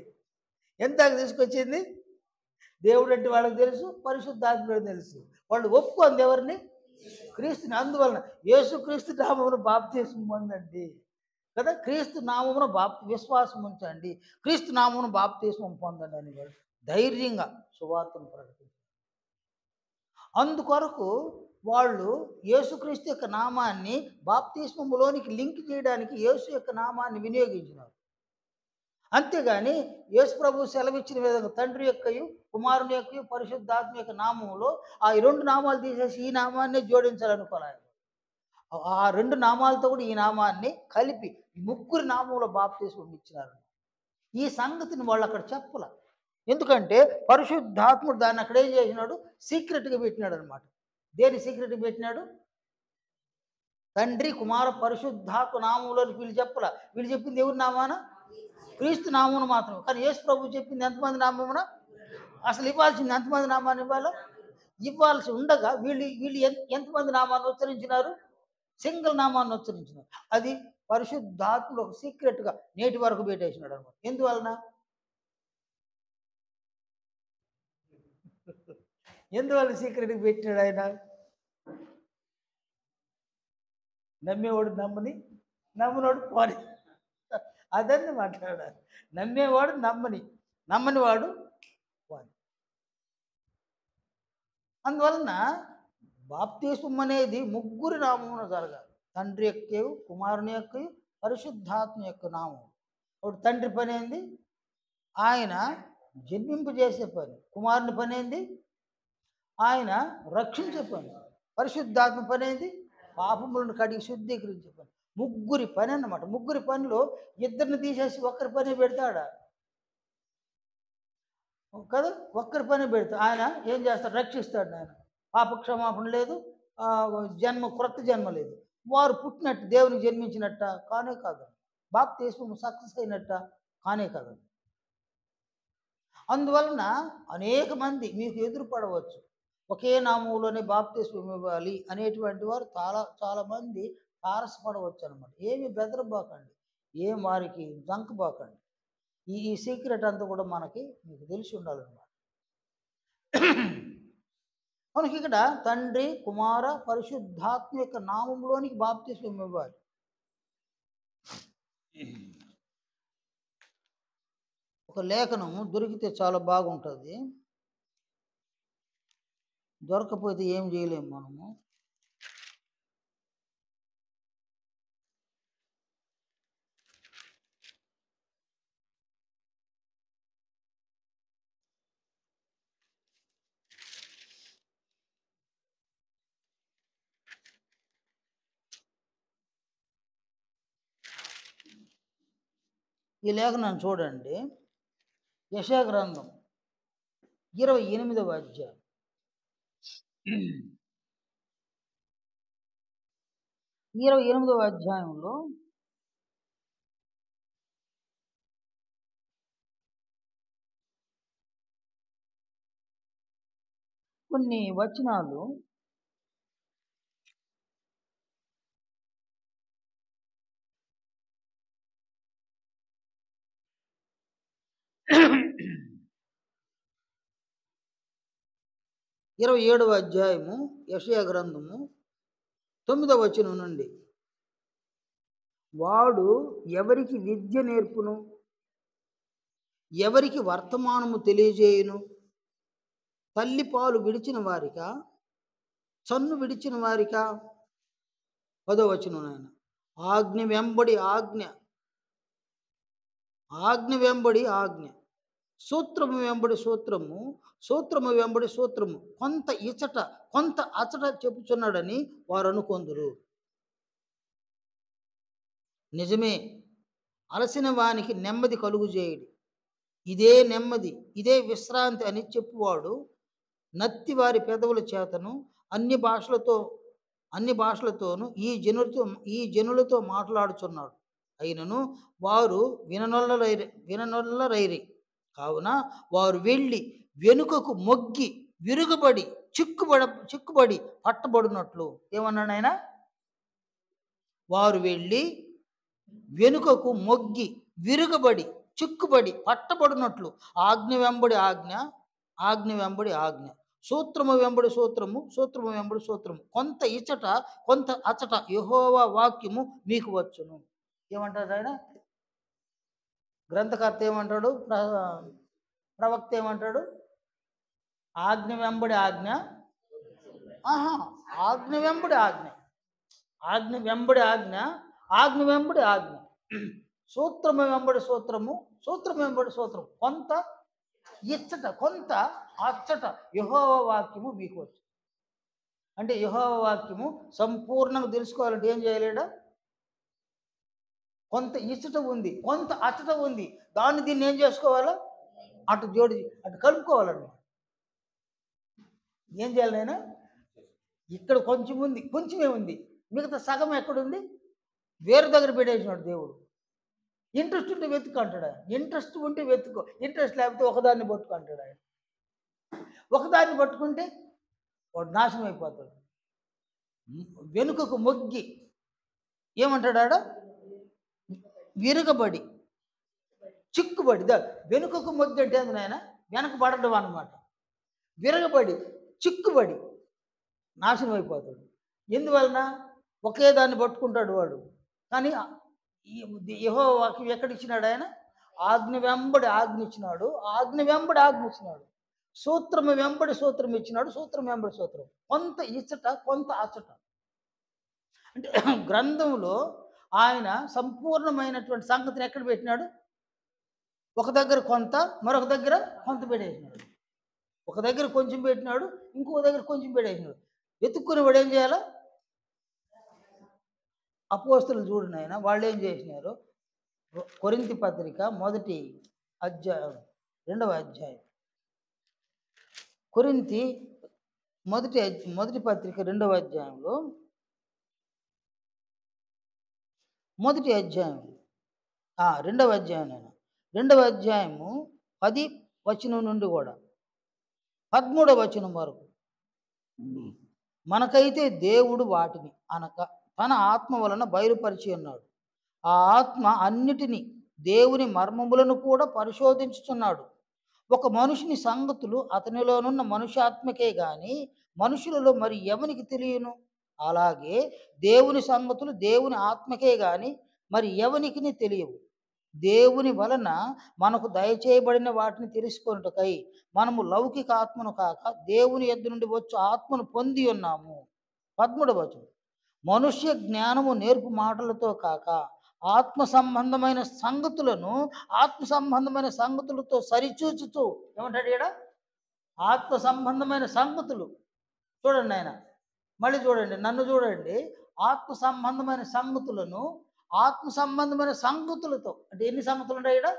ఎంత దాకా తీసుకొచ్చింది? దేవుడు అంటే వాళ్ళకి తెలుసు, పరిశుద్ధాత్ముడు తెలుసు. వాళ్ళు ఒప్పుకుంది ఎవరిని? క్రీస్తుని. అందువలన యేసుక్రీస్తు నామమున బాప్తిస్మం పొందండి కదా, క్రీస్తు నామమున విశ్వాసం ఉంచండి, క్రీస్తు నామమున బాప్తిస్మం పొందండి అని వాళ్ళు ధైర్యంగా సువార్తను ప్రకటించారు. అందుకొరకు వాళ్ళు యేసుక్రీస్తు యొక్క నామాన్ని బాప్తిస్మములోనికి లింక్ చేయడానికి యేసు యొక్క నామాన్ని వినియోగించినారు. అంతేగాని యేసు ప్రభు సెలవిచ్చిన విధంగా తండ్రి యొక్కయు, కుమారుని యొక్కయు, పరిశుద్ధాత్మ యొక్క నామంలో ఆ 2 నామాలు తీసేసి ఈ నామాన్నే జోడించాలనుకోవాలి. ఆ 2 నామాలతో కూడా ఈ నామాన్ని కలిపి 3 నామంలో బాప్తిస్మం ఇచ్చినారు. ఈ సంగతిని వాళ్ళు అక్కడ చెప్పల. ఎందుకంటే పరిశుద్ధాత్ముడు దాన్ని అక్కడ ఏం చేసినాడు? సీక్రెట్గా పెట్టినాడు అనమాట. దేని సీక్రెట్గా పెట్టినాడు? తండ్రి, కుమార, పరిశుద్ధాత్మ నామంలోని వీళ్ళు చెప్పల. వీళ్ళు చెప్పింది ఎవరి నామాన? క్రీస్తు నామమున మాత్రం. కానీ యేసు ప్రభు చెప్పింది ఎంతమంది నామమున? అసలు ఇవ్వాల్సింది ఎంతమంది నామాన్ని ఇవ్వాలో? ఇవ్వాల్సి ఉండగా వీళ్ళు ఎంతమంది నామాన్ని ఉచ్చరించినారు? సింగిల్ నామాన్ని ఉచ్చరించినారు. అది పరిశుద్ధాత్ముడు ఒక సీక్రెట్గా నేటి వరకు పెట్టేసినాడు అనమాట. ఎందువలన? ఎందువల్ల సీక్రెట్గా పెట్టినాడు ఆయన? నమ్మేవాడు నమ్మని, నమ్మనోడు పోని. అదన్నీ మాట్లాడాలి. నమ్మేవాడు నమ్మని, నమ్మని వాడు పోని. అందువలన బాప్తిస్మం అనేది 3 నామమున జరగాలి. తండ్రి యొక్కయు, కుమారుని యొక్కయు, పరిశుద్ధాత్మ యొక్క నామం. ఇప్పుడు తండ్రి పని ఏంది? ఆయన జన్మింపజేసే పని. కుమారుని పని ఏంది? ఆయన రక్షించే పని. పరిశుద్ధాత్మ పని ఏంది? పాపములను కడిగి శుద్ధీకరించే పని. 3 పని అన్నమాట. 3 పనిలో 2 తీసేసి ఒక్కరి పని పెడతాడా కదా? ఒక్కరి పని పెడతాడు. ఆయన ఏం చేస్తాడు? రక్షిస్తాడు. ఆయన పాప క్షమాపణ లేదు, క్రొత్త జన్మ లేదు. వారు పుట్టినట్టు దేవునికి జన్మించినట్ట కానే కాదు. బాప్తిస్మం సక్సెస్ అయినట్ట కానే కాదు. అందువలన అనేక మంది మీకు ఎదురుపడవచ్చు. ఒకే నామంలోనే బాప్తిస్మం ఇవ్వాలి అనేటువంటి వారు చాలా మంది తారసపడవచ్చు అనమాట. ఏమి బెదరబాకండి, ఏం వారికి జంకబాకండి. ఈ సీక్రెట్ అంతా కూడా మీకు తెలిసి ఉండాలన్నమాట. మనకి ఇక్కడ తండ్రి, కుమార, పరిశుద్ధాత్మ యొక్క నామంలోనికి బాప్తిస్మం ఇవ్వాలి. ఒక లేఖనం దొరికితే చాలా బాగుంటుంది. దొరకపోతే ఏం చేయలేము మనము. ఈ లేఖనాన్ని చూడండి. యెషయా గ్రంథం 28వ అధ్యాయం. 28వ అధ్యాయంలో కొన్ని వచనాలు ఇరవై 27వ అధ్యాయము యెషయా గ్రంథము 9వ వచనం నుండి వాడు ఎవరికి విద్య నేర్పును, ఎవరికి వర్తమానము తెలియజేయును? తల్లి పాలు విడిచిన వారికా, చన్ను విడిచిన వారికా? 10వ వచనం నాయన. ఆజ్ఞ వెంబడి ఆజ్ఞ, ఆజ్ఞ వెంబడి ఆజ్ఞ, సూత్రము వెంబడి సూత్రము, సూత్రము వెంబడి సూత్రము, కొంత ఇచట కొంత అచట చెప్పుచున్నాడని వారు అనుకొందురు. నిజమే, అలసిన వానికి నెమ్మది కలుగు చేయడి, ఇదే నెమ్మది, ఇదే విశ్రాంతి అని చెప్పువాడు నత్తి వారి పెదవుల చేతను అన్ని భాషలతోనూ ఈ జనులతో మాట్లాడుచున్నాడు. అయినను వారు విననొల్లరైరి. కావున వారు వెళ్ళి వెనుకకు మొగ్గి విరుగుబడి చిక్కుబడి పట్టబడినట్లు. ఏమన్నాడు ఆయన? వారు వెళ్ళి వెనుకకు మొగ్గి విరుగుబడి చిక్కుబడి పట్టబడినట్లు. ఆజ్ఞ వెంబడి ఆజ్ఞ, ఆజ్ఞ వెంబడి ఆజ్ఞ, సూత్రము వెంబడి సూత్రము, సూత్రము వెంబడి సూత్రము, కొంత ఇచ్చట కొంత అచ్చట యెహోవా వాక్యము మీకు వచ్చును. ఏమంటాడు ఆయన? గ్రంథకర్త ఏమంటాడు? ప్రవక్త ఏమంటాడు? ఆజ్ఞ వెంబడి ఆజ్ఞ, ఆజ్ఞ వెంబడి ఆజ్ఞ, ఆజ్ఞ వెంబడి ఆజ్ఞ, ఆజ్ఞ వెంబడి ఆజ్ఞ, సూత్రము వెంబడి సూత్రము, సూత్రము వెంబడి సూత్రము, కొంత ఇచ్చట కొంత అచ్చట యెహోవా వాక్యము మీకు వచ్చు. అంటే యెహోవా వాక్యము సంపూర్ణంగా తెలుసుకోవాలంటే ఏం చేయలేడా? కొంత ఇచ్చట ఉంది, కొంత అచ్చట ఉంది, దీన్ని ఏం చేసుకోవాలా? అటు జోడి అటు కలుపుకోవాలండి. ఏం చేయాలి నేను? ఇక్కడ కొంచెం ఉంది, కొంచెమే ఉంది, మిగతా సగం ఎక్కడుంది? వేరే దగ్గర పెట్టేసినాడు దేవుడు. ఇంట్రెస్ట్ ఉంటే వెతుకు అంటాడు ఆయన. ఇంట్రెస్ట్ ఉంటే వెతుకో, ఇంట్రెస్ట్ లేకపోతే ఒకదాన్ని పట్టుకు అంటాడు ఆయన. ఒకదాన్ని పట్టుకుంటే వాడు నాశనం అయిపోతాడు. వెనుకకు మొగ్గి ఏమంటాడు ఆడ? విరగబడి చిక్కుబడి. వెనుకకు మొగ్గి అంటే ఏంది నాయన? వెనక పడడం అన్నమాట. విరగబడి చిక్కుబడి నాశనం అయిపోతాడు. ఎందువలన? ఒకే దాన్ని పట్టుకుంటాడు వాడు. కానీ యెహోవా వాక్యం ఎక్కడిచ్చినాడు ఆయన? ఆజ్ఞ వెంబడి ఆజ్ఞ ఇచ్చినాడు, ఆజ్ఞ వెంబడి ఆజ్ఞ ఇచ్చినాడు, సూత్రము వెంబడి సూత్రం ఇచ్చినాడు, సూత్రం వెంబడి సూత్రం, కొంత ఇచ్చట కొంత అచ్చట. అంటే గ్రంథంలో ఆయన సంపూర్ణమైనటువంటి సంగతిని ఎక్కడ పెట్టినాడు? ఒక దగ్గర కొంత, మరొక దగ్గర కొంత పెట్టేసినాడు. ఒక దగ్గర కొంచెం పెట్టినాడు, ఇంకో దగ్గర కొంచెం పెట్టేసినాడు. వెతుక్కుని వాడు ఏం చేయాలా? అపోస్తలులు చూడండి ఆయన, వాళ్ళు ఏం చేసినారు? కొరింథీ పత్రిక 1వ అధ్యాయం 2వ అధ్యాయం, కొరింథీ మొదటి పత్రిక 2వ అధ్యాయంలో, మొదటి అధ్యాయం 2వ అధ్యాయం, 2వ అధ్యాయము 10వ వచనం నుండి కూడా 13వ వచనం వరకు, మనకైతే దేవుడు వాటిని అనక తన ఆత్మ వలన బయలుపరిచి ఉన్నాడు. ఆ ఆత్మ అన్నిటినీ, దేవుని మర్మములను కూడా పరిశోధించుచున్నాడు. ఒక మనుషుని సంగతులు అతనిలోనున్న మనుష్యాత్మకే గాని మనుషులలో మరి ఎవనికి తెలియను? అలాగే దేవుని సంగతులు దేవుని ఆత్మకే గాని మరి ఎవనికి తెలియవు. దేవుని వలన మనకు దయచేయబడిన వాటిని తెలుసుకొనుటకై మనము లౌకిక ఆత్మను కాక దేవుని యొద్ద నుండి వచ్చు ఆత్మను పొంది ఉన్నాము. 13వ వచనం, మనుష్య జ్ఞానము నేర్పు మాటలతో కాక ఆత్మ సంబంధమైన సంగతులతో సరిచూచుతూ. ఏమంటాడు ఇక్కడ? ఆత్మ సంబంధమైన సంగతులు. చూడండి ఆయన, మళ్ళీ చూడండి, నన్ను చూడండి. ఆత్మ సంబంధమైన సంగతులతో అంటే ఎన్ని సంగతులు ఉన్నాయి ఇక్కడ?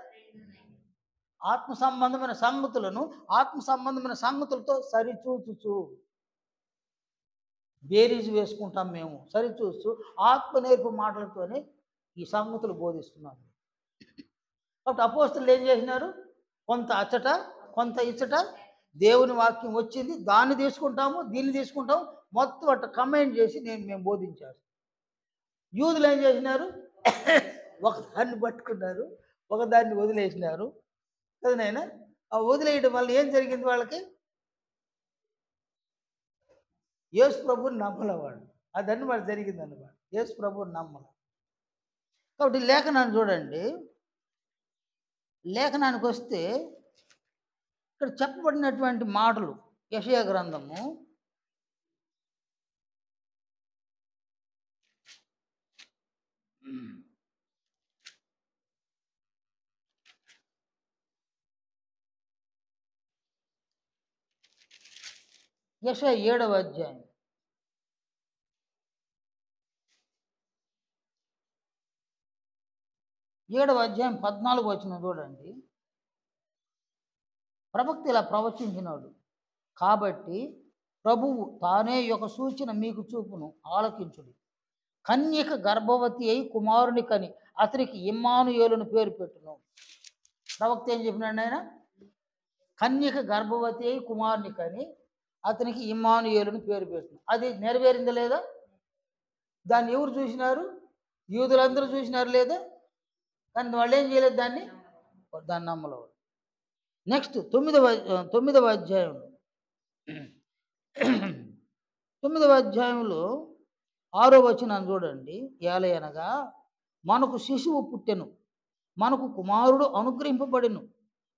ఆత్మ సంబంధమైన సంగతులతో సరిచూచుచు. బేరీజు వేసుకుంటాం మేము, సరిచూస్తూ ఆత్మ నేర్పు మాటలతోనే ఈ సంగతులు బోధిస్తున్నాము. కాబట్టి అపోస్తలులు ఏం చేసినారు? కొంత అచ్చట కొంత ఇచ్చట దేవుని వాక్యం వచ్చింది, దాన్ని తీసుకుంటాము, దీన్ని తీసుకుంటాము, మొత్తం అట్లా కమెంట్ చేసి మేము బోధించారు. యూదులు ఏం చేసినారు? ఒకదాన్ని పట్టుకున్నారు, ఒకదాన్ని వదిలేసినారు కదా నాయన. ఆ వదిలేయడం వల్ల ఏం జరిగింది? వాళ్ళకి యేసు ప్రభువుని నమ్మలవాడు. అదన్నీ వాళ్ళు జరిగింది అన్నమాట. యేసు ప్రభువుని నమ్మల. కాబట్టి లేఖనాన్ని చూడండి. లేఖనానికి వస్తే ఇక్కడ చెప్పబడినటువంటి మాటలు యెషయా గ్రంథము 7వ అధ్యాయం 14వ వచనం చూడండి. ప్రవక్త ఇలా ప్రవచించినాడు, కాబట్టి ప్రభువు తానే ఒక సూచన మీకు చూపును, ఆలకించుడి. కన్యక గర్భవతి అయి కుమారుని కని అతనికి ఇమ్మానుయేలును పేరు పెట్టును. ప్రవక్త ఏం చెప్పినాడు ఆయన? కన్యక గర్భవతి అయి కుమారుని కని అతనికి ఇమ్మానుయేలును పేరు పెట్టును. అది నెరవేరిందా లేదా? దాన్ని ఎవరు చూసినారు? యూదులందరూ చూసినారు లేదా? కానీ వాళ్ళు ఏం చేయలేదు, దాన్ని నమ్మలేదు. నెక్స్ట్ 9వ అధ్యాయం 9వ అధ్యాయంలో 6వ వచనం చూడండి. ఏలయనగా మనకు శిశువు పుట్టెను, మనకు కుమారుడు అనుగ్రహింపబడెను,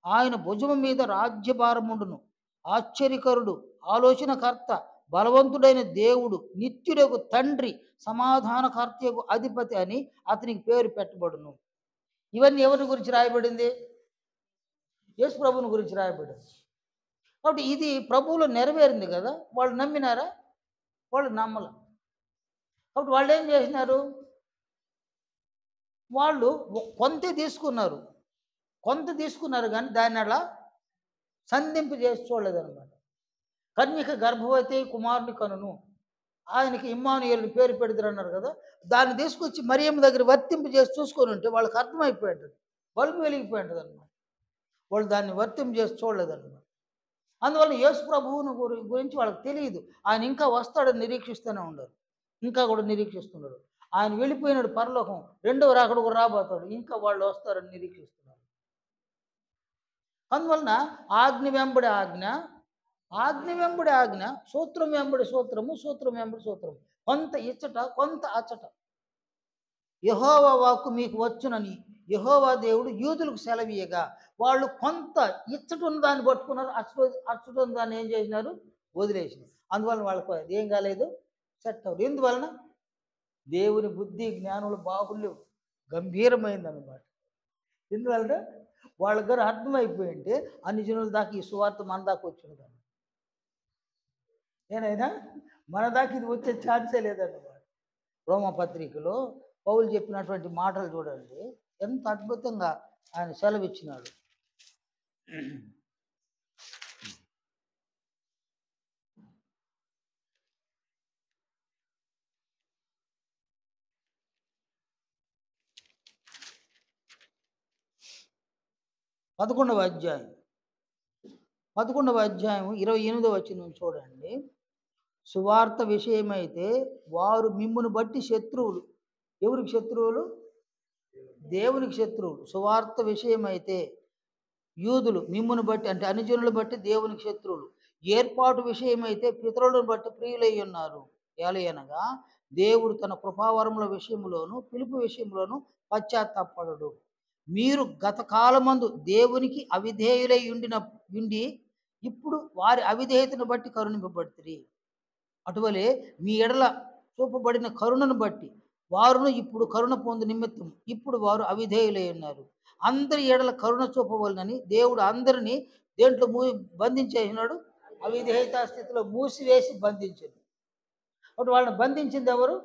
ఆయన భుజము మీద రాజ్యభారముండును. ఆశ్చర్యకరుడు, ఆలోచనకర్త, బలవంతుడైన దేవుడు, నిత్యుడకు తండ్రి, సమాధానకర్తకు అధిపతి అని అతనికి పేరు పెట్టబడును. ఇవన్నీ ఎవరి గురించి రాయబడింది? యేసు ప్రభువుని గురించి రాయబడింది. కాబట్టి ఇది ప్రభువులో నెరవేరింది కదా. వాళ్ళు నమ్మినారా? వాళ్ళు నమ్మల. కాబట్టి వాళ్ళు ఏం చేసినారు? వాళ్ళు కొంత తీసుకున్నారు కానీ దాన్ని అలా సంధింపు చేసి చూడలేదన్నమాట. కన్యక గర్భవతి కుమారుని కనును, ఆయనకి ఇమ్మానుయేలుని పేరు పెడతారు అన్నారు కదా. దాన్ని తీసుకొచ్చి మరియమ్మ దగ్గర వర్తింపు చేసి చూసుకొని ఉంటే వాళ్ళకి అర్థమైపోయి ఉంటుంది, బల్బు వెలిగిపోయి ఉంటుంది అనమాట. వాళ్ళు దాన్ని వర్తింపు చేసి చూడలేదన్నమాట. అందువల్ల యేసు ప్రభువుని గురించి వాళ్ళకి తెలియదు. ఆయన ఇంకా వస్తాడని నిరీక్షిస్తూనే ఉండరు, ఇంకా కూడా నిరీక్షిస్తున్నారు. ఆయన వెళ్ళిపోయినాడు పరలోకం, రెండవ రాకడ కూడా రాబోతాడు, ఇంకా వాళ్ళు వస్తారని నిరీక్షిస్తున్నారు. అందువలన ఆజ్ఞ వెంబడి ఆజ్ఞ, ఆజ్ఞ వెంబడి ఆజ్ఞ, సూత్రం వెంబడి సూత్రము, సూత్రం వెంబడి సూత్రము. కొంత ఇచ్చట కొంత అచ్చట. యెహోవా వాక్కు మీకు వచ్చునని యెహోవా దేవుడు యూదులకు సెలవీయగా వాళ్ళు కొంత ఇచ్చటున్న దాన్ని పట్టుకున్నారు, అచ్చటున్న దాన్ని ఏం చేసినారు? వదిలేసినారు. అందువలన వాళ్ళకు ఏం కాలేదు, సెట్ అవ్వదు. ఎందువలన? దేవుని బుద్ధి జ్ఞానుల బాహుల్యం గంభీరమైందన్నమాట. ఎందువలన? వాళ్ళ దగ్గర అర్థమైపోయింటే అన్ని జనుల దాకా ఈ సువార్త మన దాకా వచ్చింది. ఏనైనా మన దాకా ఇది వచ్చే ఛాన్సే లేదన్నమాట. రోమపత్రికలో పౌలు చెప్పినటువంటి మాటలు చూడండి, ఎంత అద్భుతంగా ఆయన సెలవిచ్చినాడు. 11వ అధ్యాయం 28వ వచనం చూడండి. సువార్త విషయమైతే వారు మిమ్మును బట్టి శత్రువులు. ఎవరికి శత్రువులు? దేవునికి శత్రువులు. సువార్త విషయమైతే యూదులు మిమ్మును బట్టి, అంటే అనుజనులు బట్టి దేవునికి శత్రువులు. ఏర్పాటు విషయమైతే పితరులను బట్టి ప్రియులై ఉన్నారు. ఏలయనగా దేవుడు తన కృపావరముల విషయంలోను పిలుపు విషయంలోను పశ్చాత్తాపడడు. మీరు గత కాలమందు దేవునికి అవిధేయులై ఉండి ఇప్పుడు వారి అవిధేయతను బట్టి కరుణింపబడుతుంది. అటువలే మీ ఎడల చూపబడిన కరుణను బట్టి వారును ఇప్పుడు కరుణ పొందు నిమిత్తం ఇప్పుడు వారు అవిధేయులై ఉన్నారు. అందరి ఎడల కరుణ చూపవలనని దేవుడు అందరినీ దేంట్లో బంధించేసినాడు? అవిధేయతా స్థితిలో మూసివేసి బంధించింది. అప్పుడు వాళ్ళని బంధించింది ఎవరు?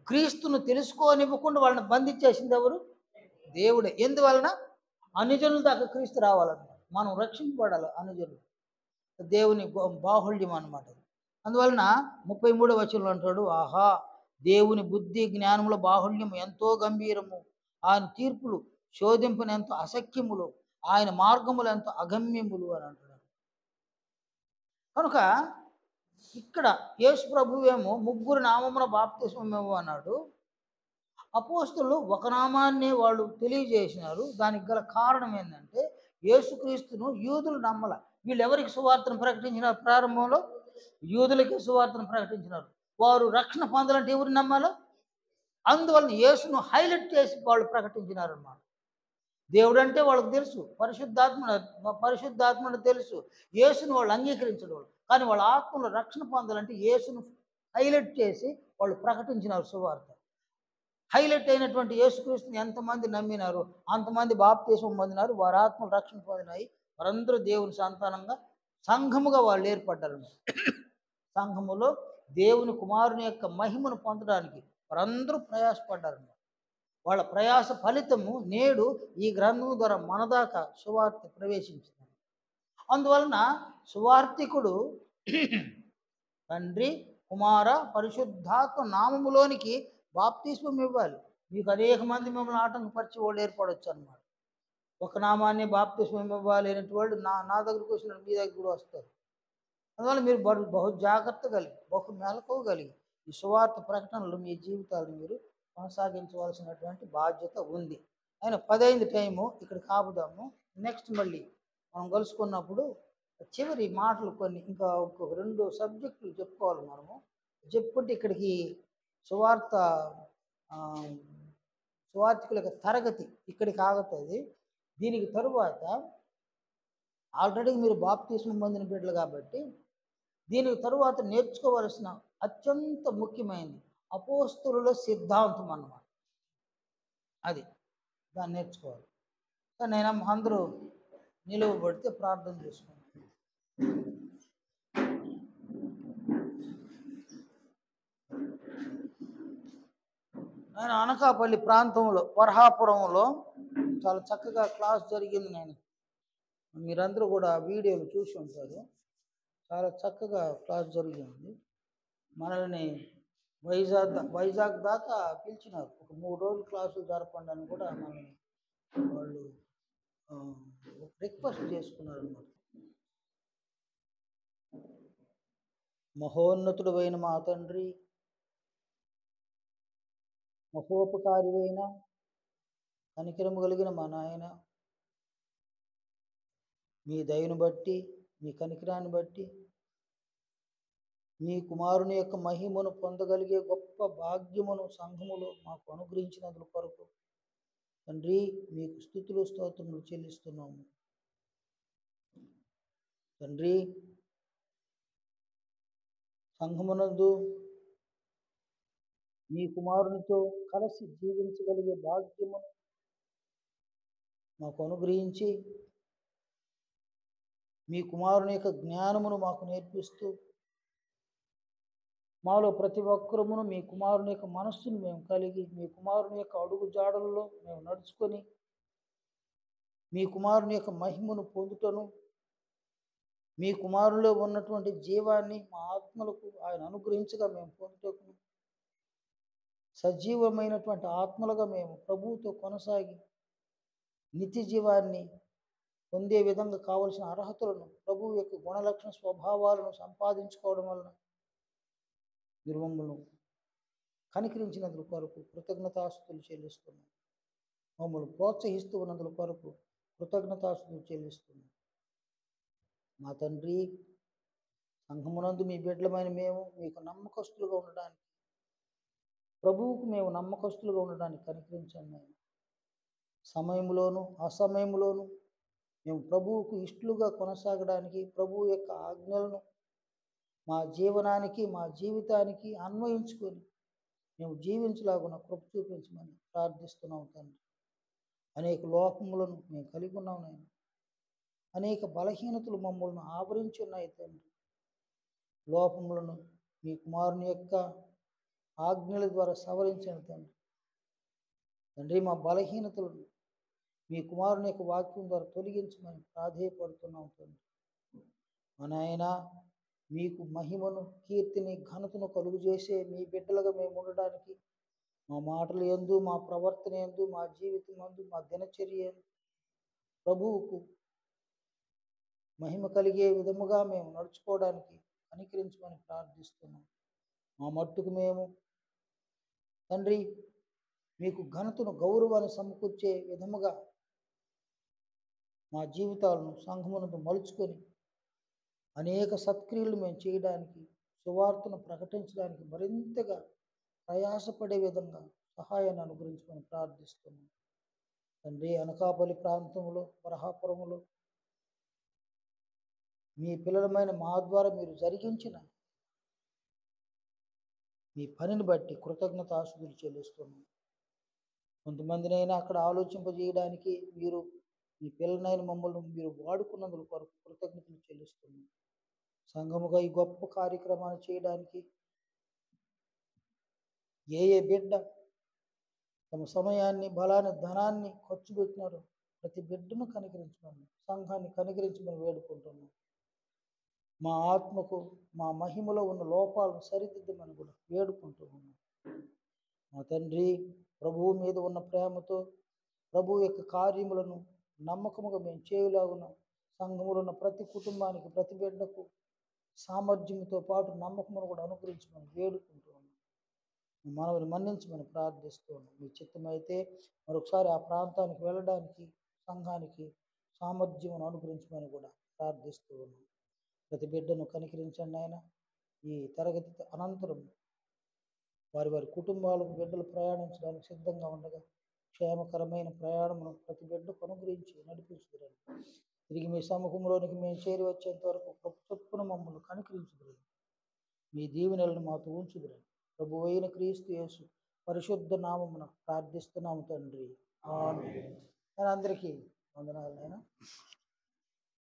క్రీస్తును తెలుసుకోనివ్వకుండా వాళ్ళని బంధించేసింది ఎవరు? దేవుడే. ఎందువలన? అనుజనుల దాకా క్రీస్తు రావాలన్నమాట, మనం రక్షింపబడాలి. అనుజనులు దేవుని బాహుళ్యం అన్నమాట. అందువలన 33వ వచనంలో అంటాడు, ఆహా దేవుని బుద్ధి జ్ఞానముల బాహుళ్యం ఎంతో గంభీరము, ఆయన తీర్పులు శోధింపును ఎంతో అసఖ్యములు, ఆయన మార్గములు ఎంతో అగమ్యములు అని అంటున్నాడు. కనుక ఇక్కడ యేసు ప్రభువేమో ముగ్గురు నామమున బాప్తిస్మము అన్నాడు. అపోస్తలులు ఒక నామాన్ని వాళ్ళు తెలియజేసినారు. దానికి గల కారణం ఏంటంటే యేసుక్రీస్తును యూదులు నమ్మల. వీళ్ళు ఎవరికి సువార్తను ప్రకటించినారు? ప్రారంభంలో యూదులకి సువార్తను ప్రకటించినారు. వారు రక్షణ పొందాలంటే ఎవరు నమ్మాలో? అందువలన యేసును హైలైట్ చేసి వాళ్ళు ప్రకటించినారన్నమాట. దేవుడు అంటే వాళ్ళకి తెలుసు, పరిశుద్ధాత్మను తెలుసు, యేసును వాళ్ళు అంగీకరించడం వాళ్ళు. కానీ వాళ్ళ ఆత్మలో రక్షణ పొందాలంటే యేసును హైలైట్ చేసి వాళ్ళు ప్రకటించినారు సువార్త. హైలైట్ అయినటువంటి యేసుక్రీస్తుని ఎంతమంది నమ్మినారు, అంతమంది బాప్తీసం పొందినారు, వారి ఆత్మలు రక్షణ పొందినాయి. వారందరూ దేవుని సంతానంగా సంఘముగా వాళ్ళు ఏర్పడ్డారు. సంఘములో దేవుని కుమారుని యొక్క మహిమను పొందడానికి వారందరూ ప్రయాసపడ్డారు. వాళ్ళ ప్రయాస ఫలితము నేడు ఈ గ్రంథం ద్వారా మన దాకా సువార్త ప్రవేశించింది. అందువలన సువార్తికుడు తండ్రి, కుమార, పరిశుద్ధాత్మ నామములోనికి బాప్తిస్మం ఇవ్వాలి. మీకు అనేక మంది మిమ్మల్ని ఆటంకపరిచి వాళ్ళు ఏర్పడవచ్చు అన్నమాట. ఒక నామాన్ని బాప్తిస్మం ఇవ్వాలి అనేటి వాళ్ళు నా దగ్గరకు వచ్చిన మీ దగ్గర కూడా వస్తారు. అందువల్ల మీరు బహు జాగ్రత్త కలిగి, బహు మెలకువ కలిగి ఈ సువార్త ప్రకటనలు మీ జీవితాలను మీరు కొనసాగించవలసినటువంటి బాధ్యత ఉంది. ఆయన 10 టైము ఇక్కడికి ఆపుదాము. నెక్స్ట్ మళ్ళీ మనం కలుసుకున్నప్పుడు చివరి మాటలు కొన్ని ఇంకా ఇంకొక 2 సబ్జెక్టులు చెప్పుకోవాలి మనము. చెప్పుకుంటే ఇక్కడికి సువార్తికుల యొక్క తరగతి ఇక్కడికి ఆగుతుంది. దీనికి తరువాత ఆల్రెడీ మీరు బాప్తిస్మం పొందిన బిడ్డలు కాబట్టి దీనికి తరువాత నేర్చుకోవలసిన అత్యంత ముఖ్యమైనది అపోస్తలుల సిద్ధాంతం అన్నమాట. అది దాన్ని నేర్చుకోవాలి. కానీ నేను అందరూ నిలువబడితే ప్రార్థన చేసుకున్నాను. నేను అనకాపల్లి ప్రాంతంలో వరహాపురంలో చాలా చక్కగా క్లాస్ జరిగింది. మీరందరూ కూడా వీడియోలు చూసి ఉంటారు. చాలా చక్కగా క్లాస్ జరిగింది. మనల్ని వైజాగ్ దాకా పిలిచినారు. ఒక 3 రోజులు క్లాసులు జరపండి అని కూడా మనల్ని వాళ్ళు రిక్వెస్ట్ చేసుకున్నారు అన్నమాట. మహోన్నతుడు అయిన మా తండ్రి, మహోపకారివైన కనికరము కలిగిన మా నాయన, మీ దయను బట్టి, మీ కనికరాన్ని బట్టి, మీ కుమారుని యొక్క మహిమను పొందగలిగే గొప్ప భాగ్యమును సంఘములో మాకు అనుగ్రహించినందుకు కొరకు తండ్రి మీకు స్తుతులు స్తోత్రములు చెల్లిస్తున్నాము. తండ్రి, సంఘమునందు మీ కుమారునితో కలిసి జీవించగలిగే భాగ్యమును మాకు అనుగ్రహించి మీ కుమారుని యొక్క జ్ఞానమును మాకు నేర్పిస్తూ మాలో ప్రతి ఒక్కరమును మీ కుమారుని యొక్క మనస్సును మేము కలిగి మీ కుమారుని యొక్క అడుగు జాడలలో మేము నడుచుకొని మీ కుమారుని యొక్క మహిమను పొందుటను, మీ కుమారులో ఉన్నటువంటి జీవాన్ని మా ఆత్మలకు ఆయన అనుగ్రహించగా మేము పొందుటకు సజీవమైనటువంటి ఆత్మలుగా మేము ప్రభువుతో కొనసాగి నిత్య జీవాన్ని పొందే విధంగా కావలసిన అర్హతలను, ప్రభువు యొక్క గుణలక్షణ స్వభావాలను సంపాదించుకోవడం వలన మీరు మమ్మల్ని కనికరించినందుకు కొరకు కృతజ్ఞతాస్తుతులు చెల్లిస్తున్నాం. మమ్మల్ని ప్రోత్సహిస్తూ ఉన్నందుకు కొరకు కృతజ్ఞతాస్తుతులు చెల్లిస్తున్నాం. మా తండ్రి, సంఘమునందు మీ బిడ్డలమైన మేము మీకు నమ్మకస్తులుగా ఉండడానికి, ప్రభువుకు మేము నమ్మకస్తులుగా ఉండడానికి కనికరించండి. సమయంలోను అసమయంలోను మేము ప్రభువుకు ఇష్టలుగా కొనసాగడానికి, ప్రభువు యొక్క ఆజ్ఞలను మా జీవనానికి, మా జీవితానికి అన్వయించుకొని మేము జీవించలాగున కృప చూపించమని ప్రార్థిస్తున్నాం తండ్రి. అనేక లోపములను మేము కలిగి ఉన్నాం నాయన. అనేక బలహీనతలు మమ్మల్ని ఆవరించి ఉన్నాయి తండ్రి. లోపములను మీ కుమారుని యొక్క ఆజ్ఞల ద్వారా సవరించండి తండ్రి. తండ్రి, మా బలహీనతలను మీ కుమారుని యొక్క వాక్యం ద్వారా తొలగించమని ప్రాధేయపడుతున్నాం తండ్రి. మా నాయన, మీకు మహిమను, కీర్తిని, ఘనతను కలుగు చేసే మీ బిడ్డలుగా మేము ఉండడానికి మా మాటల యందు, మా ప్రవర్తన యందు, మా జీవితం యందు, మా దినచర్య ప్రభువుకు మహిమ కలిగే విధముగా మేము నడుచుకోవడానికి అనుకరించమని ప్రార్థిస్తున్నాం. మా మట్టుకు మేము తండ్రి మీకు ఘనతను, గౌరవాన్ని సమకూర్చే విధముగా మా జీవితాలను సంఘమునందు మలుచుకొని అనేక సత్క్రియలు మేము చేయడానికి, సువార్తను ప్రకటించడానికి మరింతగా ప్రయాసపడే విధంగా సహాయాన్ని అనుగ్రహించమని ప్రార్థిస్తున్నాం తండ్రి. అనకాపల్లి ప్రాంతంలో, వరహాపురములో మీ పిల్లలమైన మా ద్వారా మీరు జరిగించిన మీ పనిని బట్టి కృతజ్ఞతాస్తుతులు చెల్లిస్తున్నాం. కొంతమందినైనా అక్కడ ఆలోచింపజేయడానికి మీరు మీ పిల్లలైన మమ్మల్ని మీరు వాడుకున్నందుకు కొరకు కృతజ్ఞతలు చెల్లిస్తున్నాం. సంఘముగా ఈ గొప్ప కార్యక్రమాన్ని చేయడానికి ఏ బిడ్డ తమ సమయాన్ని, బలాన్ని, ధనాన్ని ఖర్చు పెట్టినారో ప్రతి బిడ్డను కనికరించమని, సంఘాన్ని కనికరించమని వేడుకుంటున్నాం. మా ఆత్మకు, మా మహిమలో ఉన్న లోపాలను సరిదిద్దమని కూడా వేడుకుంటూ ఉన్నాం. మా తండ్రి, ప్రభువు మీద ఉన్న ప్రేమతో ప్రభువు యొక్క కార్యములను నమ్మకముగా మేము చేయలాగున సంఘములో ఉన్న ప్రతి కుటుంబానికి, ప్రతి బిడ్డకు సామర్థ్యంతో పాటు నమ్మకమును కూడా అనుగ్రహించమని వేడుకుంటూ ఉన్నాం. మనల్ని మన్నించమని ప్రార్థిస్తూ ఉన్నాం. మీ చిత్తమైతే మరొకసారి ఆ ప్రాంతానికి వెళ్ళడానికి సంఘానికి సామర్థ్యమును అనుగ్రహించమని కూడా ప్రార్థిస్తూ ఉన్నాం. ప్రతి బిడ్డను కనికరించండి ఆయన. ఈ తరగతి అనంతరం వారి వారి కుటుంబాలకు బిడ్డలు ప్రయాణించడానికి సిద్ధంగా ఉండగా క్షేమకరమైన ప్రయాణమును ప్రతి బిడ్డకు అనుగ్రహించి నడిపించుదురండి. తిరిగి మీ సముఖంలోనికి మేము చేరి వచ్చేంత వరకు చొప్పున మమ్మల్ని కనికరించుదురండి. మీ దీవెనలను మాతో ఉంచుదురండి. ప్రభు అయిన క్రీస్తు యేసు పరిశుద్ధ నామమున ప్రార్థిస్తున్నాము తండ్రి. ఆమేన్. అందరికీ వందనాలు నాయనా.